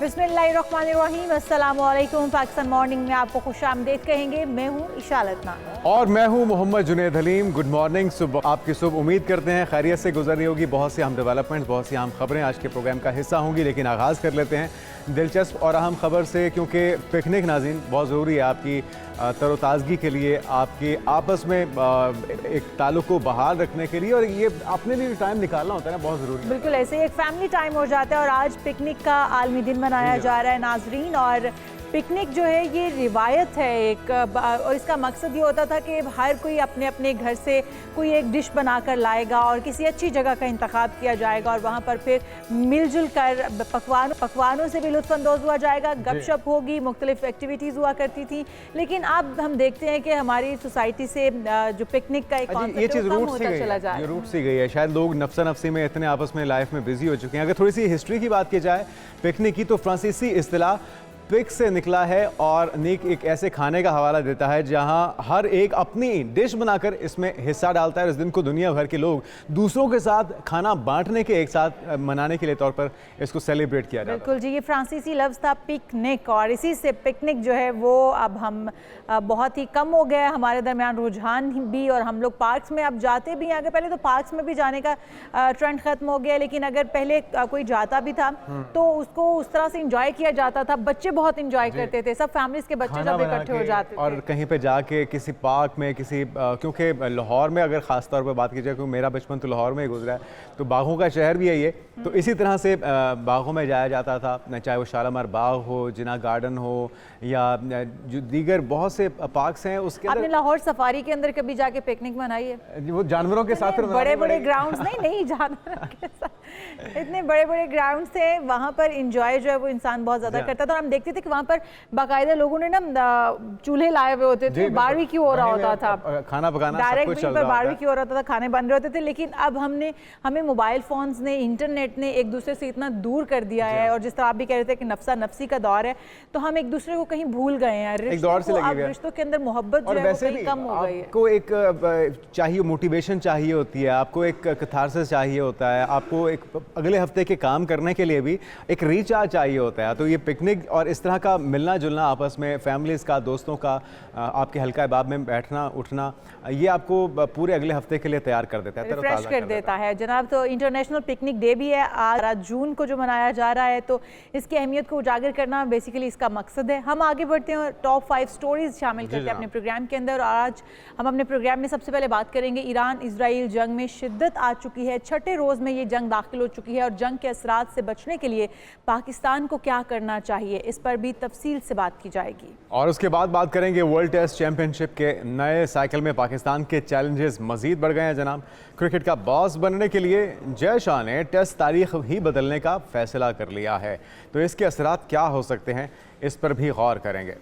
बिस्मिल्लाहिर्रहमानिर्रहीम, अस्सलामुअलैकुम। पाकिस्तान मॉर्निंग में आपको खुशामदीद कहेंगे। मैं हूँ इशालत नाना और मैं हूँ मोहम्मद जुनैद हलीम। Good morning. सुबह आपकी सुबह उम्मीद करते हैं खैरियत से गुजर रही होगी। बहुत सी अहम डेवलपमेंट्स, बहुत सी अहम खबरें आज के प्रोग्राम का हिस्सा होंगी, लेकिन आगाज़ कर लेते हैं दिलचस्प और अहम खबर से, क्योंकि पिकनिक नाज़रीन बहुत ज़रूरी है आपकी तरोताज़गी के लिए, आपके आपस में एक ताल्लुक़ को बहाल रखने के लिए, और ये अपने लिए टाइम निकालना होता है ना, बहुत ज़रूरी है। बिल्कुल ऐसे ही एक फैमिली टाइम हो जाता है। और आज पिकनिक का आलमी दिन मनाया जा रहा है नाजरीन। और पिकनिक जो है ये रिवायत है एक, और इसका मकसद ये होता था कि हर कोई अपने अपने घर से कोई एक डिश बनाकर लाएगा और किसी अच्छी जगह का इंतखाब किया जाएगा और वहाँ पर फिर मिलजुल कर पकवानों से भी लुत्फ़अंदोज़ हुआ जाएगा, गपशप होगी, मुख्तलिफ एक्टिविटीज़ हुआ करती थी। लेकिन अब हम देखते हैं कि हमारी सोसाइटी से जो पिकनिक का एक ये चीज़ रूट सी गई है। शायद लोग नफ्सा नफ्सी में इतने आपस में लाइफ में बिजी हो चुके हैं। अगर थोड़ी सी हिस्ट्री की बात की जाए पिकनिक की, तो फ्रांसीसी इस्तिलाह पिक से निकला है और निक एक ऐसे खाने का हवाला देता है जहां हर एक अपनी डिश बनाकर इसमें हिस्सा डालता है। इस दिन को दुनिया भर के लोग दूसरों के साथ खाना बांटने के, एक साथ मनाने के लिए तौर पर इसको सेलिब्रेट किया जाता है। बिल्कुल जी, ये फ्रांसीसी लफ्ज़ था पिकनिक, और इसी से पिकनिक जो है वो अब हम बहुत ही कम हो गया है हमारे दरमियान रुझान भी। और हम लोग पार्क्स में अब जाते भी हैं। अगर पहले तो पार्क्स में भी जाने का ट्रेंड ख़त्म हो गया, लेकिन अगर पहले कोई जाता भी था तो उसको उस तरह से इंजॉय किया जाता था। बच्चे बहुत इंजॉय करते थे, सब फैमिलीज के बच्चे जब इकट्ठे हो जाते थे और कहीं पे जाके किसी पार्क में किसी क्योंकि लाहौर में अगर ख़ास तौर पे बात की जाए, क्योंकि मेरा बचपन तो लाहौर में ही गुजरा है, तो बागों का शहर भी है ये, तो इसी तरह से बागों में जाया जाता था, चाहे वो शालामार बाग हो, जिना गार्डन हो, या जो दीगर बहुत से पार्क्स हैं। उसके आपने लाहौर सफारी के अंदर कभी जाके पिकनिक मनाई है? वो जानवरों के साथ बड़े बड़े ग्राउंड्स नहीं जानवरों के साथ, इतने बड़े बड़े ग्राउंड्स थे, वहाँ पर इंजॉय जो है वो इंसान बहुत ज़्यादा करता था। और हम देखते थे कि वहाँ पर बाकायदा लोगों ने ना चूल्हे लाए हुए होते थे, बारबेक्यू हो रहा होता था, खाना पकाना डायरेक्ट वहीं पर बारबेक्यू हो रहा था, खाने बन रहे होते थे। लेकिन अब हमें मोबाइल फोन्स ने, इंटरनेट ने एक दूसरे से इतना दूर कर दिया है, और जिस तरह आप भी कह रहे थे कि नफ्सा नफ्सी का दौर है, तो हम एक दूसरे को कहीं भूल गए हैं। रिश्तों के अंदर मोहब्बत जो है वो कहीं कम हो गई है। आपको एक चाहिए मोटिवेशन चाहिए होती है, आपको एक कैथारसिस चाहिए होता है, आपको एक अगले हफ्ते के काम करने के लिए भी एक रिचार्ज चाहिए होता है। तो ये पिकनिक और इस तरह का मिलना जुलना आपस में, फैमिलीज़ का, दोस्तों का, आपके हल्का अहबाब में बैठना उठना, ये आपको पूरे अगले हफ्ते के लिए तैयार कर देता है, रिफ्रेश कर देता है जनाब। तो इंटरनेशनल पिकनिक डे भी है आज जून को जो मनाया जा रहा है, तो इसकी अहमियत को उजागर करना बेसिकली इसका मकसद है। हम आगे बढ़ते हैं और टॉप 5 स्टोरीज शामिल करते हैं अपने प्रोग्राम के अंदर। और आज हम अपने प्रोग्राम में सबसे पहले बात करेंगे ईरान इजराइल जंग में शिद्दत आ चुकी है, छठे रोज़ में ये जंग दाखिल हो चुकी है, और जंग के असरात से बचने के लिए पाकिस्तान को क्या करना चाहिए, इस पर भी तफसील से बात की जाएगी। और उसके बाद बात करेंगे वर्ल्ड टेस्ट चैंपियनशिप के नए साइकिल में पाकिस्तान के चैलेंजेस मजीद बढ़ गए हैं जनाब। क्रिकेट का बॉस बनने के लिए जय शाह ने टेस्ट तारीख ही बदलने का फैसला कर लिया है, तो इसके असरात क्या हो सकते हैं, इस पर भी गौर करेंगे।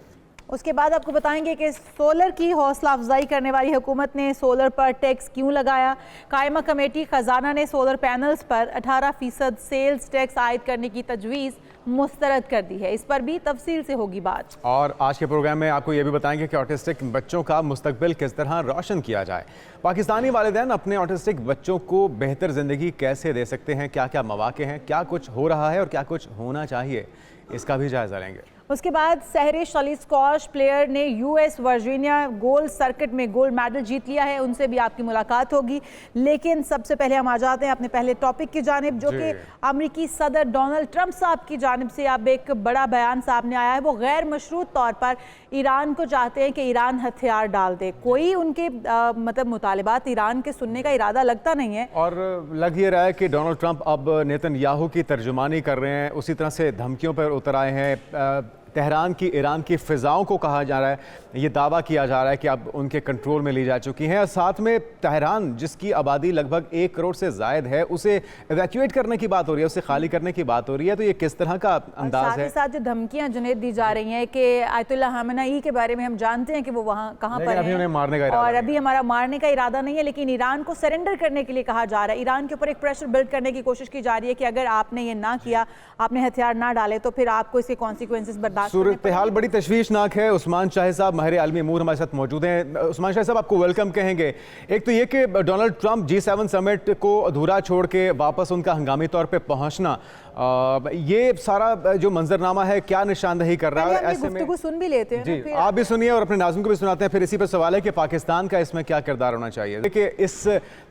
उसके बाद आपको बताएंगे कि सोलर की हौसला अफजाई करने वाली हुकूमत ने सोलर पर टैक्स क्यों लगाया। कायमा कमेटी खजाना ने सोलर पैनल्स पर 18% सेल्स टैक्स आयद करने की तजवीज़ मुस्तरद कर दी है, इस पर भी तफसील से होगी बात। और आज के प्रोग्राम में आपको ये भी बताएंगे कि ऑटिस्टिक बच्चों का मुस्तकबिल किस तरह रोशन किया जाए। पाकिस्तानी वालिदैन अपने ऑटिस्टिक बच्चों को बेहतर ज़िंदगी कैसे दे सकते हैं, क्या क्या मौके हैं, क्या कुछ हो रहा है और क्या कुछ होना चाहिए, इसका भी जायज़ा लेंगे। उसके बाद सहरिश अली स्क्वॉश प्लेयर ने यूएस वर्जीनिया गोल्ड सर्किट में गोल्ड मेडल जीत लिया है, उनसे भी आपकी मुलाकात होगी। लेकिन सबसे पहले हम आ जाते हैं अपने पहले टॉपिक की जानिब, जो कि अमेरिकी सदर डोनाल्ड ट्रंप साहब की जानिब से अब एक बड़ा बयान सामने आया है। वो गैर मशरूत तौर पर ईरान को चाहते हैं कि ईरान हथियार डाल दे। कोई उनके मतलब मुतालिबात ईरान के सुनने का इरादा लगता नहीं है, और लग ये रहा है कि डोनाल्ड ट्रंप अब नेतन्याहू की तर्जुमानी कर रहे हैं, उसी तरह से धमकियों पर उतर आए हैं। तेहरान की ईरान की फ़िज़ाओं को कहा जा रहा है, ये दावा किया जा रहा है कि अब उनके कंट्रोल में ली जा चुकी हैं। और साथ में तेहरान जिसकी आबादी लगभग 1 करोड़ से ज़ायद है, उसे इवैक्यूएट करने की बात हो रही है, उसे खाली करने की बात हो रही है। तो ये किस तरह का अंदाज़ है? साथ जो धमकियां जुनैद दी जा रही हैं कि आयतुल्ला ख़ामेनी के बारे में हम जानते हैं कि वो वहाँ कहाँ पर हैं, उन्हें मारने का और अभी हमारा मारने का इरादा नहीं है, लेकिन ईरान को सरेंडर करने के लिए कहा जा रहा है। ईरान के ऊपर एक प्रेशर बिल्ड करने की कोशिश की जा रही है कि अगर आपने ये ना किया, आपने हथियार ना डाले, तो फिर आपको इसके कॉन्सिक्वेंसेस बर्दाश्त बात सूरत हाल बड़ी तशवीशनाक है। उस्मान शाह साहब माहिर आलमी अमूर हमारे साथ मौजूद हैं। उस्मान शाह साहब, आपको वेलकम कहेंगे। एक तो ये कि डोनाल्ड ट्रंप G7 समिट को अधूरा छोड़ के वापस उनका हंगामी तौर पे पहुंचना, ये सारा जो मंजरनामा है क्या निशानदही कर रहा है? ऐसे में सुन भी लेते हैं जी, आप भी सुनिए और अपने नाज़िम को भी सुनाते हैं। फिर इसी पर सवाल है कि पाकिस्तान का इसमें क्या किरदार होना चाहिए। देखिए, इस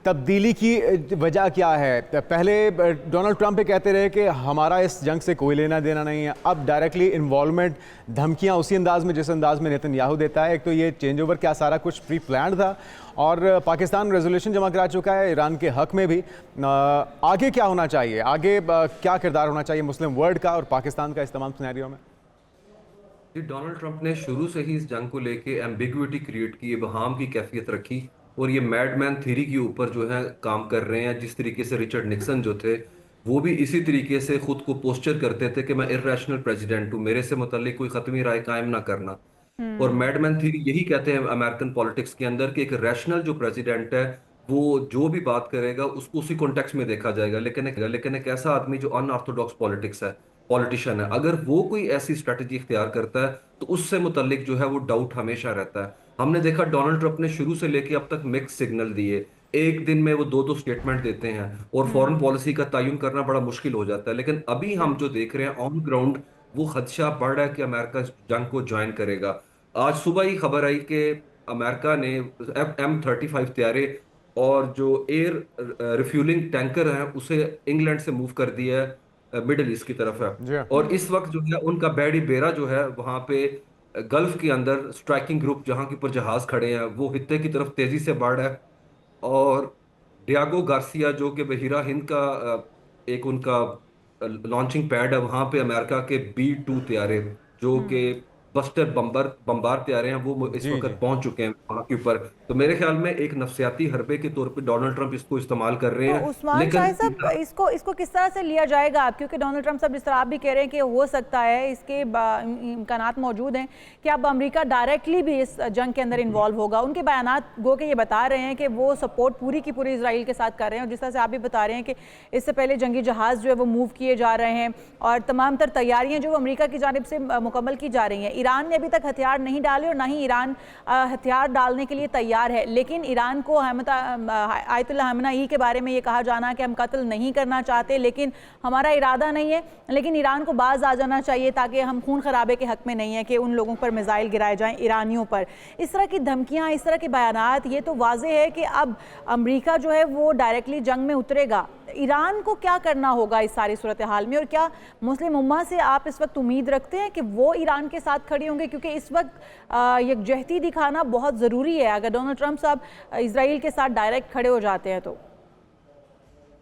तब्दीली की वजह क्या है? पहले डोनाल्ड ट्रंप ये कहते रहे कि हमारा इस जंग से कोई लेना देना नहीं है। अब डायरेक्टली इन्वॉल्वमेंट, धमकियां उसी अंदाज में जिस अंदाज में नेतन्याहू देता है। एक तो ये चेंज ओवर क्या सारा कुछ प्री प्लान था, और पाकिस्तान रेजोल्यूशन जमा करा चुका है ईरान के हक में भी। आगे क्या होना चाहिए? आगे क्या किरदार होना चाहिए मुस्लिम वर्ल्ड का और पाकिस्तान का इस तमाम सिनेरियो में? जी, डोनाल्ड ट्रंप ने शुरू से ही इस जंग को लेके एम्बिग्विटी क्रिएट की, इबहम की कैफियत रखी, और ये मैडमैन थ्योरी के ऊपर जो है काम कर रहे हैं। जिस तरीके से रिचर्ड निक्सन जो थे वो भी इसी तरीके से खुद को पोस्चर करते थे कि मैं इर्रेशनल प्रेसिडेंट हूँ, मेरे से मुतालिक कोई खत्मी राय कायम ना करना। और मैडमैन थ्योरी यही कहते हैं अमेरिकन पॉलिटिक्स के अंदर कि एक रैशनल जो प्रेसिडेंट है वो जो भी बात करेगा उसको उसी कॉन्टेक्स्ट में देखा जाएगा। लेकिन एक ऐसा आदमी जो अनऑर्थोडॉक्स पॉलिटिक्स है, पॉलिटिशियन है, अगर वो कोई ऐसी स्ट्रेटजी इख्तियार करता है तो उससे मुतल्लिक जो है वो डाउट हमेशा रहता है। हमने देखा डोनाल्ड ट्रंप ने शुरू से लेके अब तक मिक्स सिग्नल दिए। एक दिन में वो दो दो स्टेटमेंट देते हैं और फॉरेन पॉलिसी का तयन करना बड़ा मुश्किल हो जाता है। लेकिन अभी हम जो देख रहे हैं ऑन ग्राउंड, वो खदशा बढ़ रहा है कि अमेरिका जंग को ज्वाइन करेगा। आज सुबह ही खबर आई कि अमेरिका ने M35 तैयारे और जो एयर रिफ्यूलिंग टैंकर है उसे इंग्लैंड से मूव कर दिया है, मिडिल ईस्ट की तरफ है। जी हाँ। और इस वक्त जो है उनका बैडी बेरा जो है वहां पे गल्फ के अंदर स्ट्राइकिंग ग्रुप जहां के ऊपर जहाज खड़े हैं वो हित्ते की तरफ तेजी से बढ़ रहा है। और डियागो गार्सिया जो कि बहिरा हिंद का एक उनका लॉन्चिंग पैड है, वहां पे अमेरिका के B-2 तैयारे जो कि बस्टर बम्बार तैयारे हैं वो इस जी जी। वक्त पहुंच चुके हैं वहां के ऊपर। तो मेरे ख्याल में एक नफसियाती हरबे के तौर पे डोनाल्ड ट्रंप इसको इस्तेमाल कर रहे तो हैं। उस्मान शाह साहब, इसको इसको किस तरह से लिया जाएगा आप? क्योंकि डोनाल्ड ट्रंप साहब जिस तरह आप भी कह रहे हैं कि हो सकता है, इसके इम्कानात मौजूद हैं कि अब अमेरिका डायरेक्टली भी इस जंग के अंदर इन्वॉल्व होगा। उनके बयानात गो के ये बता रहे हैं कि वो सपोर्ट पूरी की पूरी इसराइल के साथ कर रहे हैं, और जिस तरह से आप भी बता रहे हैं कि इससे पहले जंगी जहाज़ जो है वो मूव किए जा रहे हैं और तमाम तर तैयारियाँ जो अमेरिका की जानिब से मुकम्मल की जा रही हैं। ईरान ने अभी तक हथियार नहीं डाले और ना ही ईरान हथियार डालने के लिए तैयार है, लेकिन ईरान को आयतुल्लाह खamenei के बारे में ये कहा जाना कि हम कत्ल नहीं करना चाहते, लेकिन हमारा इरादा नहीं है, लेकिन ईरान को बाज आ जाना चाहिए ताकि हम खून खराबे के हक में नहीं है कि उन लोगों पर मिसाइल गिराए जाएं, ईरानियों पर। इस तरह की धमकियां, इस तरह के बयानात, ये तो वाज़ेह है कि अब अमेरिका जो है वो डायरेक्टली जंग में उतरेगा। ईरान को क्या करना होगा इस सारी सूरत हाल में, और क्या मुस्लिम उम्मा से आप इस वक्त उम्मीद रखते हैं कि वो ईरान के साथ खड़े होंगे? क्योंकि इस वक्त यकजहती दिखाना बहुत ज़रूरी है अगर डोनाल्ड ट्रंप साहब इसराइल के साथ डायरेक्ट खड़े हो जाते हैं तो।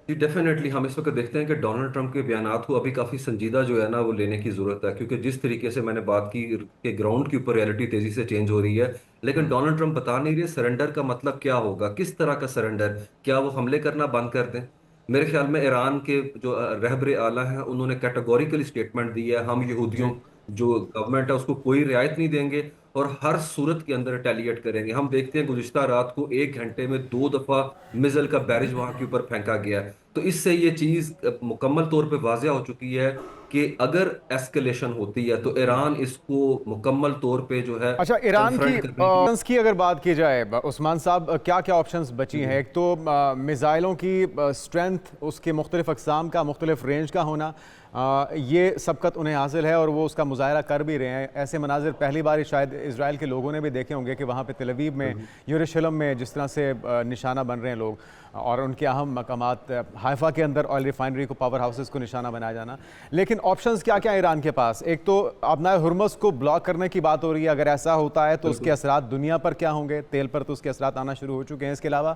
जी, डेफिनेटली हम इस वक्त देखते हैं कि डोनाल्ड ट्रंप के बयानात को अभी काफ़ी संजीदा जो है ना वो लेने की ज़रूरत है, क्योंकि जिस तरीके से मैंने बात की कि ग्राउंड के ऊपर रियलिटी तेज़ी से चेंज हो रही है। लेकिन डोनाल्ड ट्रंप बता नहीं रहे सरेंडर का मतलब क्या होगा, किस तरह का सरेंडर, क्या वो हमले करना बंद कर दें? मेरे ख्याल में ईरान के जो रहबरे आला हैं उन्होंने कैटेगोरिकली स्टेटमेंट दी है, हम यहूदियों जो गवर्नमेंट है उसको कोई रियायत नहीं देंगे और हर सूरत के अंदर रिटेलिएट करेंगे। हम देखते हैं गुज़िश्ता रात को 1 घंटे में 2 दफ़ा मिसाइल का बैरिज वहां के ऊपर फेंका गया है। तो इससे ये चीज़ मुकम्मल तौर पे वाज़िया हो चुकी है कि अगर एस्केलेशन होती है तो ईरान इसको मुकम्मल तौर पे जो है। अच्छा, ईरान की confront करने ऑप्शंस की अगर बात की जाए उस्मान साहब, क्या क्या ऑप्शंस बची हैं? एक तो मिसाइलों की स्ट्रेंथ, उसके मुख्तलिफ अक़साम का, मुख्तलिफ रेंज का होना, ये सबकत उन्हें हासिल है और वो उसका मुजाहरा कर भी रहे हैं। ऐसे मनाजिर पहली बार शायद इजराइल के लोगों ने भी देखे होंगे कि वहाँ पे तेल अवीव में, यरूशलेम में जिस तरह से निशाना बन रहे हैं लोग, और उनके अहम मकामात, हाइफा के अंदर ऑयल रिफाइनरी को, पावर हाउसेस को निशाना बनाया जाना। लेकिन ऑप्शंस क्या क्या है ईरान के पास? एक तो अपना हुर्मुज़ को ब्लॉक करने की बात हो रही है, अगर ऐसा होता है तो उसके असरात दुनिया पर क्या होंगे? तेल पर तो उसके असरात आना शुरू हो चुके हैं। इसके अलावा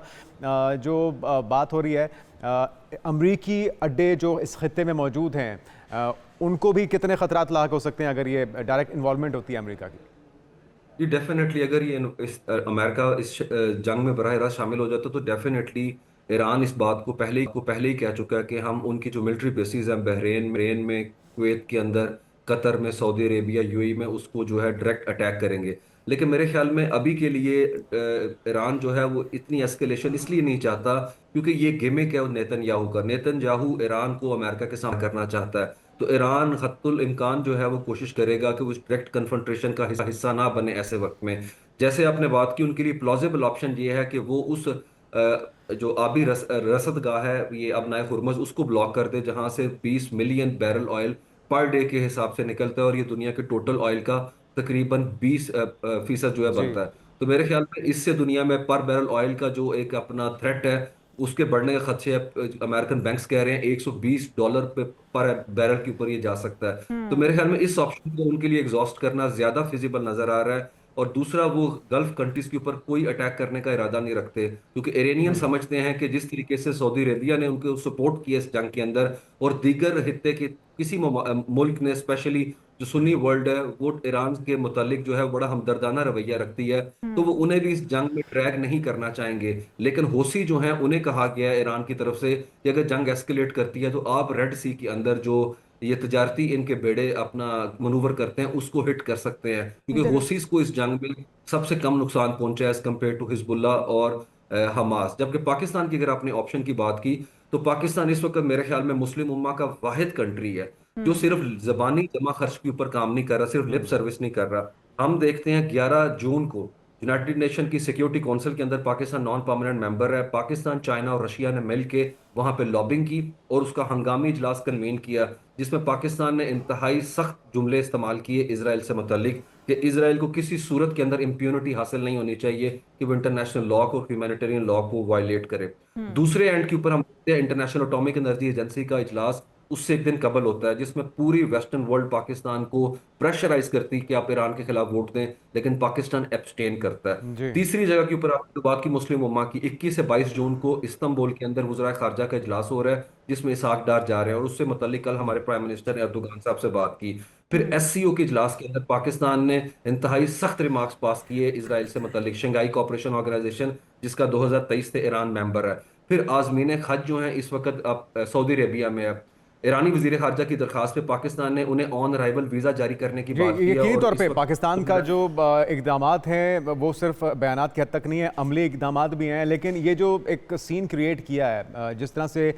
जो बात हो रही है अमरीकी अड्डे जो इस खत्ते में मौजूद हैं, उनको भी कितने ख़तरात लाक हो सकते हैं अगर ये डायरेक्ट इन्वॉल्वमेंट होती है अमेरिका की? जी, डेफिनेटली अगर ये अमेरिका इस जंग में बराह रास्त शामिल हो जाता तो डेफिनेटली ईरान इस बात को पहले ही कह चुका है कि हम उनकी जो मिलिट्री बेसिस हैं बहरीन में, कुवैत के अंदर, कतर में, सऊदी अरेबिया, यूएई में, उसको जो है डायरेक्ट अटैक करेंगे। लेकिन मेरे ख्याल में अभी के लिए ईरान जो है वो इतनी एस्केलेशन इसलिए नहीं चाहता क्योंकि ये गिमिक है नेतन्याहू का। नेतन्याहू ईरान को अमेरिका के सामने करना चाहता है। तो तो ईरान हत्तुल इम्कान जो है वो कोशिश करेगा कि वो उस डायरेक्ट कन्फ्रंटेशन का हिस्सा ना बने ऐसे वक्त में। जैसे आपने बात की, उनके लिए प्लॉजिबल ऑप्शन ये है कि वो उस जो आबी रसदगाह है ये अपनाए हुर्मुज, उसको ब्लॉक कर दे, जहां से 20 million barrel oil per day के हिसाब से निकलता है, और ये दुनिया के टोटल ऑयल का तकरीबन 20% जो है जी। बनता है। तो मेरे ख्याल में इससे दुनिया में पर बैरल ऑयल का जो एक अपना थ्रेट है उसके बढ़ने का खदशे अमेरिकन बैंक्स कह रहे हैं $120 पे पर बैरल के ऊपर ये जा सकता है। तो मेरे ख्याल में इस ऑप्शन को उनके लिए एग्जॉस्ट करना ज्यादा फिजिबल नजर आ रहा है। और दूसरा, वो गल्फ कंट्रीज के ऊपर कोई अटैक करने का इरादा नहीं रखते, क्योंकि इरानियन समझते हैं कि जिस तरीके से सऊदी अरेबिया ने उनको सपोर्ट किया इस जंग के अंदर, और दीगर हित्ते के किसी मुल्क ने, स्पेशली जो सुन्नी वर्ल्ड है, वो ईरान के मुतालिक जो है बड़ा हमदर्दाना रवैया रखती है, तो वो उन्हें भी इस जंग में ड्रैग नहीं करना चाहेंगे। लेकिन हौसी जो हैं उन्हें कहा गया है ईरान की तरफ से कि अगर जंग एस्केलेट करती है तो आप रेड सी के अंदर जो ये तजारती इनके बेड़े अपना मनूवर करते हैं उसको हिट कर सकते हैं, क्योंकि बिल्कुल। हौसीस को इस जंग में सबसे कम नुकसान पहुंचा है एज कम्पेयर टू हिजबुल्लाह और हमास। जबकि पाकिस्तान की अगर आपने ऑप्शन की बात की, तो पाकिस्तान इस वक्त मेरे ख्याल में मुस्लिम उम्मा का वाहिद कंट्री है जो सिर्फ जबानी जमा खर्च के ऊपर काम नहीं कर रहा, सिर्फ लिप सर्विस नहीं कर रहा। हम देखते हैं 11 जून को यूनाइटेड नेशन की सिक्योरिटी काउंसिल के अंदर पाकिस्तान नॉन परमानेंट मेंबर है, पाकिस्तान, चाइना और रशिया ने मिलकर वहां पे लॉबिंग की और उसका हंगामी इजलास कन्वीन किया, जिसमें पाकिस्तान ने इंतहाई सख्त जुमले इस्तेमाल किए इसराइल से मुतल्लिक, कि इसराइल को किसी सूरत के अंदर इम्प्यूनिटी हासिल नहीं होनी चाहिए कि वो इंटरनेशनल लॉ को, ह्यूमैनिटेरियन लॉ को वायलेट करे। दूसरे एंड के ऊपर हम देखते हैं इंटरनेशनल एटॉमिक एनर्जी एजेंसी का इजलास उससे एक दिन कबल होता है, जिसमें पूरी वेस्टर्न वर्ल्ड पाकिस्तान को प्रेशराइज करती है कि आप ईरान के खिलाफ वोट दें, लेकिन पाकिस्तान एब्सटेन करता है। जी। तीसरी जगह के ऊपर आपने बात की मुस्लिम उम्मा की, 21 से 22 जून को इस्तांबुल के अंदर वज़राए खारजा का इजलास हो रहा है, जिसमें इसहाक डार जा रहे हैं, और उससे मुतल्लिक कल हमारे प्राइम मिनिस्टर एर्दोगान साहब से बात की। फिर एससीओ के इजलास के अंदर पाकिस्तान ने इंतहाई सख्त रिमार्क्स पास किए इसराइल से मुतल्लिक, शंघाई कोऑपरेशन ऑर्गेनाइजेशन जिसका 2023 से ईरान मेंबर है। फिर आजमीन हज जो है इस वक्त अब सऊदी अरेबिया में है, ईरानी वजीर खारजा की दरखास्त पे पाकिस्तान ने उन्हें ऑन अराइवल वीजा जारी करने की जी, बात की है, यकीनी और तौर इस पे वक्त पाकिस्तान का जो इक़दामात हैं वो सिर्फ बयानात की हद तक नहीं है, अमली इक़दामात भी हैं। लेकिन ये जो एक सीन क्रिएट किया है, जिस तरह से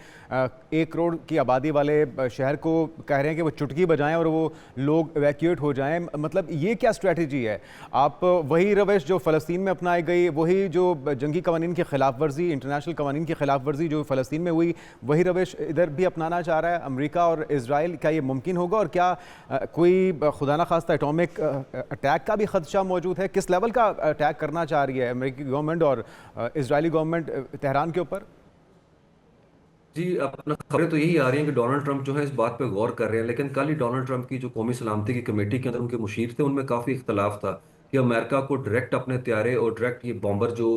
1 करोड़ की आबादी वाले शहर को कह रहे हैं कि वो चुटकी बजाएं और वो लोग इवैक्यूएट हो जाएं, मतलब ये क्या स्ट्रेटजी है? आप वही रवश जो फ़लस्तीन में अपनाई गई, वही जो जंगी कवानीन की खिलाफ वर्जी, इंटरनेशनल कवानीन की खिलाफ वर्जी जो फ़लस्तीन में हुई, वही रवश इधर भी अपनाना चाह रहा है अमरीका और इजराइल? क्या ये मुमकिन होगा? और क्या कोई खुदा ना खास्ता एटॉमिक अटैक का भी खदशा मौजूद है? किस लेवल का अटैक करना चाह रही है अमेरिकी गवर्नमेंट और इजरायली गवर्नमेंट तेहरान के ऊपर? जी, अपना खबरें तो यही आ रही हैं कि डोनाल्ड ट्रंप जो है इस बात पे गौर कर रहे हैं, लेकिन कल ही डोनाल्ड ट्रंप की जो कौमी सलामती की कमेटी के अंदर उनके मुशीर थे, उनमें काफ़ी इख्तलाफ था कि अमेरिका को डायरेक्ट अपने त्यारे और डायरेक्ट ये बॉम्बर जो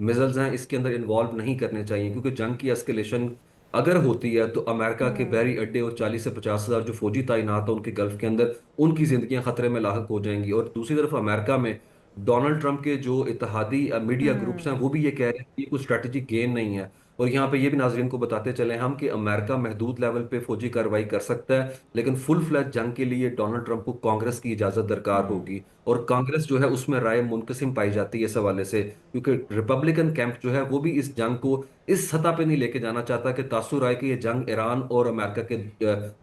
मिजल्स हैं इसके अंदर इन्वॉल्व नहीं करने चाहिए, क्योंकि जंग की एस्केलेशन अगर होती है तो अमेरिका के बहरी अड्डे और 40 से 50 हज़ार जो फौजी तैनात है उनके गल्फ के अंदर, उनकी जिंदगियां खतरे में लाहक हो जाएंगी। और दूसरी तरफ अमेरिका में डोनाल्ड ट्रंप के जो इत्तेहादी मीडिया ग्रुप्स हैं वो भी ये कह रहे हैं कि ये कोई स्ट्रेटेजिक गेन नहीं है। और यहाँ पे ये भी नाजरीन को बताते चले हम कि अमेरिका महदूद लेवल पे फौजी कार्रवाई कर सकता है, लेकिन फुल फ्लैज जंग के लिए डोनाल्ड ट्रंप को कांग्रेस की इजाजत दरकार होगी, और कांग्रेस जो है उसमें राय मुनकसिम पाई जाती है इस हवाले से, क्योंकि रिपब्लिकन कैंप जो है वो भी इस जंग को इस सतह पे नहीं लेके जाना चाहता कि तासुर आए कि ये जंग ईरान और अमेरिका के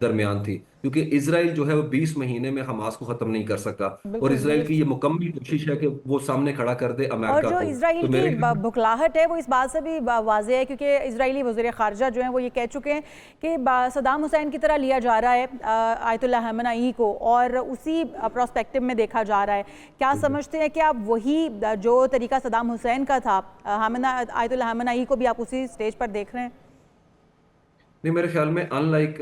दरमियान थी, क्योंकि इसराइल जो है वो 20 महीने में हमास को खत्म नहीं कर सका, और बिल्कुल। इसराइल की ये मुकम्मल कोशिश है कि वो सामने खड़ा कर दे और अमेरिका जो को। इसराइल तो की मेरे बुखलाहट है वो इस बात से भी वाज़ेह है, क्योंकि इसराइली वज़ीर ख़ारजा जो हैं वो ये कह चुके हैं कि सदाम हुसैन की तरह लिया जा रहा है आयतुल्लाह खamenei को, और उसी प्रोस्पेक्टिव में देखा जा रहा है। क्या समझते हैं कि आप वही जो तरीका सदाम हुसैन का था, आयतुल्लाह खamenei को भी आप उसी स्टेज पर देख रहे हैं? नहीं, मेरे ख्याल में अनलाइक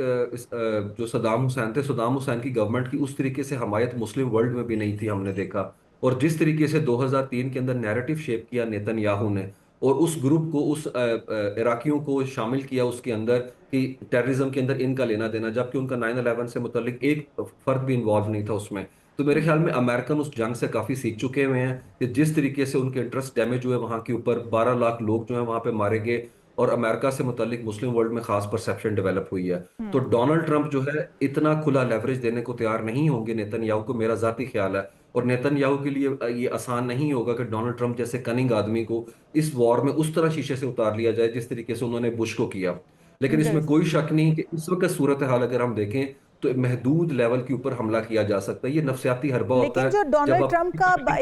जो सदाम हुसैन थे, सदाम हुसैन की गवर्नमेंट की उस तरीके से हमायत मुस्लिम वर्ल्ड में भी नहीं थी, हमने देखा। और जिस तरीके से 2003 के अंदर नैरेटिव शेप किया नेतन्याहू ने, और उस ग्रुप को, उस इराकियों को शामिल किया उसके अंदर कि टेररिज्म के अंदर इनका लेना देना, जबकि उनका 9/11 से मुतल्लिक एक फर्द भी इन्वॉल्व नहीं था उसमें। तो मेरे ख्याल में अमेरिकन उस जंग से काफ़ी सीख चुके हुए हैं कि जिस तरीके से उनके इंटरेस्ट डैमेज हुए वहाँ के ऊपर, 12 लाख लोग जो है वहाँ पे मारे गए, और अमेरिका से मुतल्लिक मुस्लिम वर्ल्ड में खास परसेप्शन डेवलप हुई है। तो डोनाल्ड ट्रंप जो है इतना खुला लेवरेज देने को तैयार नहीं होंगे नेतन्याहू को, मेरा जाती ख्याल है। और नेतन्याहू के लिए ये आसान नहीं होगा कि डोनाल्ड ट्रंप जैसे कनिंग आदमी को इस वॉर में उस तरह शीशे से उतार लिया जाए जिस तरीके से उन्होंने बुश को किया। लेकिन इसमें कोई शक नहीं कि इस वक्त सूरत हाल अगर हम देखें तो महदूद लेवल के ऊपर हमला किया जा सकता है। ये नफसियाती हरबा होता लेकिन है जो जब डोनाल्ड आप ट्रंप का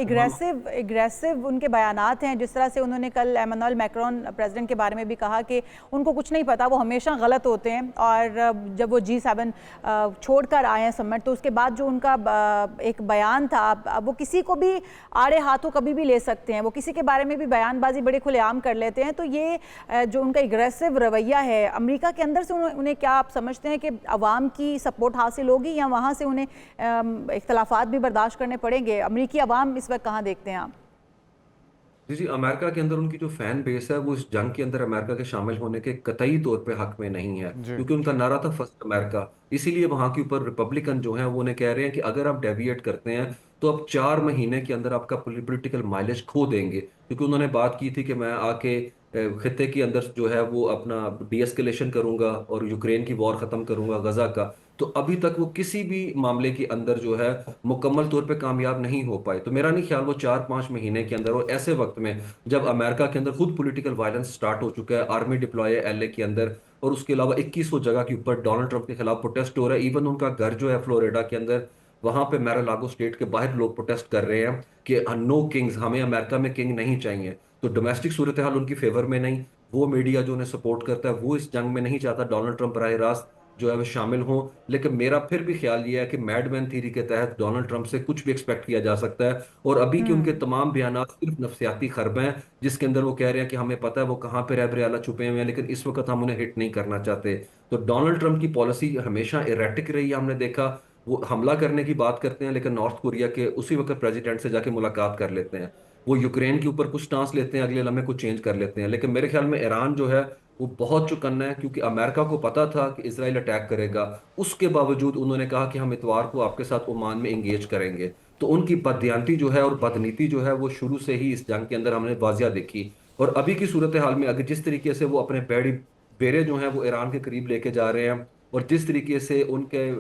एग्रेसिव उनके बयानात हैं, जिस तरह से उन्होंने कल एमानुएल मैक्रोन प्रेसिडेंट के बारे में भी कहा कि उनको कुछ नहीं पता, वो हमेशा गलत होते हैं, और जब वो G7 छोड़कर आए हैं समिट, तो उसके बाद जो उनका एक बयान था, अब वो किसी को भी आड़े हाथों कभी भी ले सकते हैं, वो किसी के बारे में भी बयानबाजी बड़े खुलेआम कर लेते हैं। तो ये जो उनका एग्रेसिव रवैया है, अमेरिका के अंदर से उन्हें क्या आप समझते हैं कि अवाम की सपोर्ट हासिल होगी, या वहाँ से उन्हें इख्तलाफात भी बर्दाश्त करने पड़ेंगे? अमेरिकी अवाम इस वक्त कहाँ देखते हैं आप? जी, अमेरिका के अंदर उनकी जो फैन बेस है वो इस जंग के अंदर अमेरिका के शामिल होने के कतई तौर पे हक में नहीं है, क्योंकि उनका नारा था फर्स्ट अमेरिका। इसीलिए वहां के ऊपर रिपब्लिकन जो है वो उन्हें कह रहे हैं कि अगर आप डेविएट करते हैं तो आप 4 महीने के अंदर आपका पॉलिटिकल माइलेज खो देंगे। क्योंकि उन्होंने बात की थी कि मैं आके खित्ते के अंदर जो है वो अपना डीएस्केलेशन करूंगा और यूक्रेन की वॉर खत्म करूंगा, गजा का। तो अभी तक वो किसी भी मामले के अंदर जो है मुकम्मल तौर पे कामयाब नहीं हो पाए। तो मेरा नहीं ख्याल वो 4-5 महीने के अंदर, और ऐसे वक्त में जब अमेरिका के अंदर खुद पॉलिटिकल वायलेंस स्टार्ट हो चुका है, आर्मी डिप्लॉय है एलए के अंदर, और उसके अलावा 2100 जगह के ऊपर डोनाल्ड ट्रंप के खिलाफ प्रोटेस्ट हो रहा है। इवन उनका घर जो है फ्लोरिडा के अंदर, वहां पे मैरालागो स्टेट के बाहर लोग प्रोटेस्ट कर रहे हैं कि नो किंग्स, हमें अमेरिका में किंग नहीं चाहिए। तो डोमेस्टिक सूरत हाल उनकी फेवर में नहीं, वो मीडिया जो उन्हें सपोर्ट करता है वो इस जंग में नहीं चाहता डोनाल्ड ट्रंप राह रास्त जो है वो शामिल हों। लेकिन मेरा फिर भी ख्याल ये है कि मैडमैन थ्योरी के तहत डोनाल्ड ट्रंप से कुछ भी एक्सपेक्ट किया जा सकता है, और अभी के उनके तमाम बयानात सिर्फ नफसियाती खरब हैं, जिसके अंदर वो कह रहे हैं कि हमें पता है वो कहाँ पे रहबरे आला छुपे हुए हैं, लेकिन इस वक्त हम उन्हें हिट नहीं करना चाहते। तो डोनाल्ड ट्रंप की पॉलिसी हमेशा इरेटिक रही है। हमने देखा वो हमला करने की बात करते हैं, लेकिन नॉर्थ कोरिया के उसी वक्त प्रेसिडेंट से जाके मुलाकात कर लेते हैं। वो यूक्रेन के ऊपर कुछ स्टांस लेते हैं, अगले लम्हे कुछ चेंज कर लेते हैं। लेकिन मेरे ख्याल में ईरान जो है वो बहुत चौकन्ना है, क्योंकि अमेरिका को पता था कि इसराइल अटैक करेगा। उसके बावजूद उन्होंने कहा कि हम इतवार को आपके साथ ओमान में एंगेज करेंगे। तो उनकी बददियानती जो है और बदनीति जो है वो शुरू से ही इस जंग के अंदर हमने वाजिया देखी। और अभी की सूरत हाल में अगर जिस तरीके से वो अपने बेड़ी बेरे जो हैं वो ईरान के करीब लेके जा रहे हैं, और जिस तरीके से उनके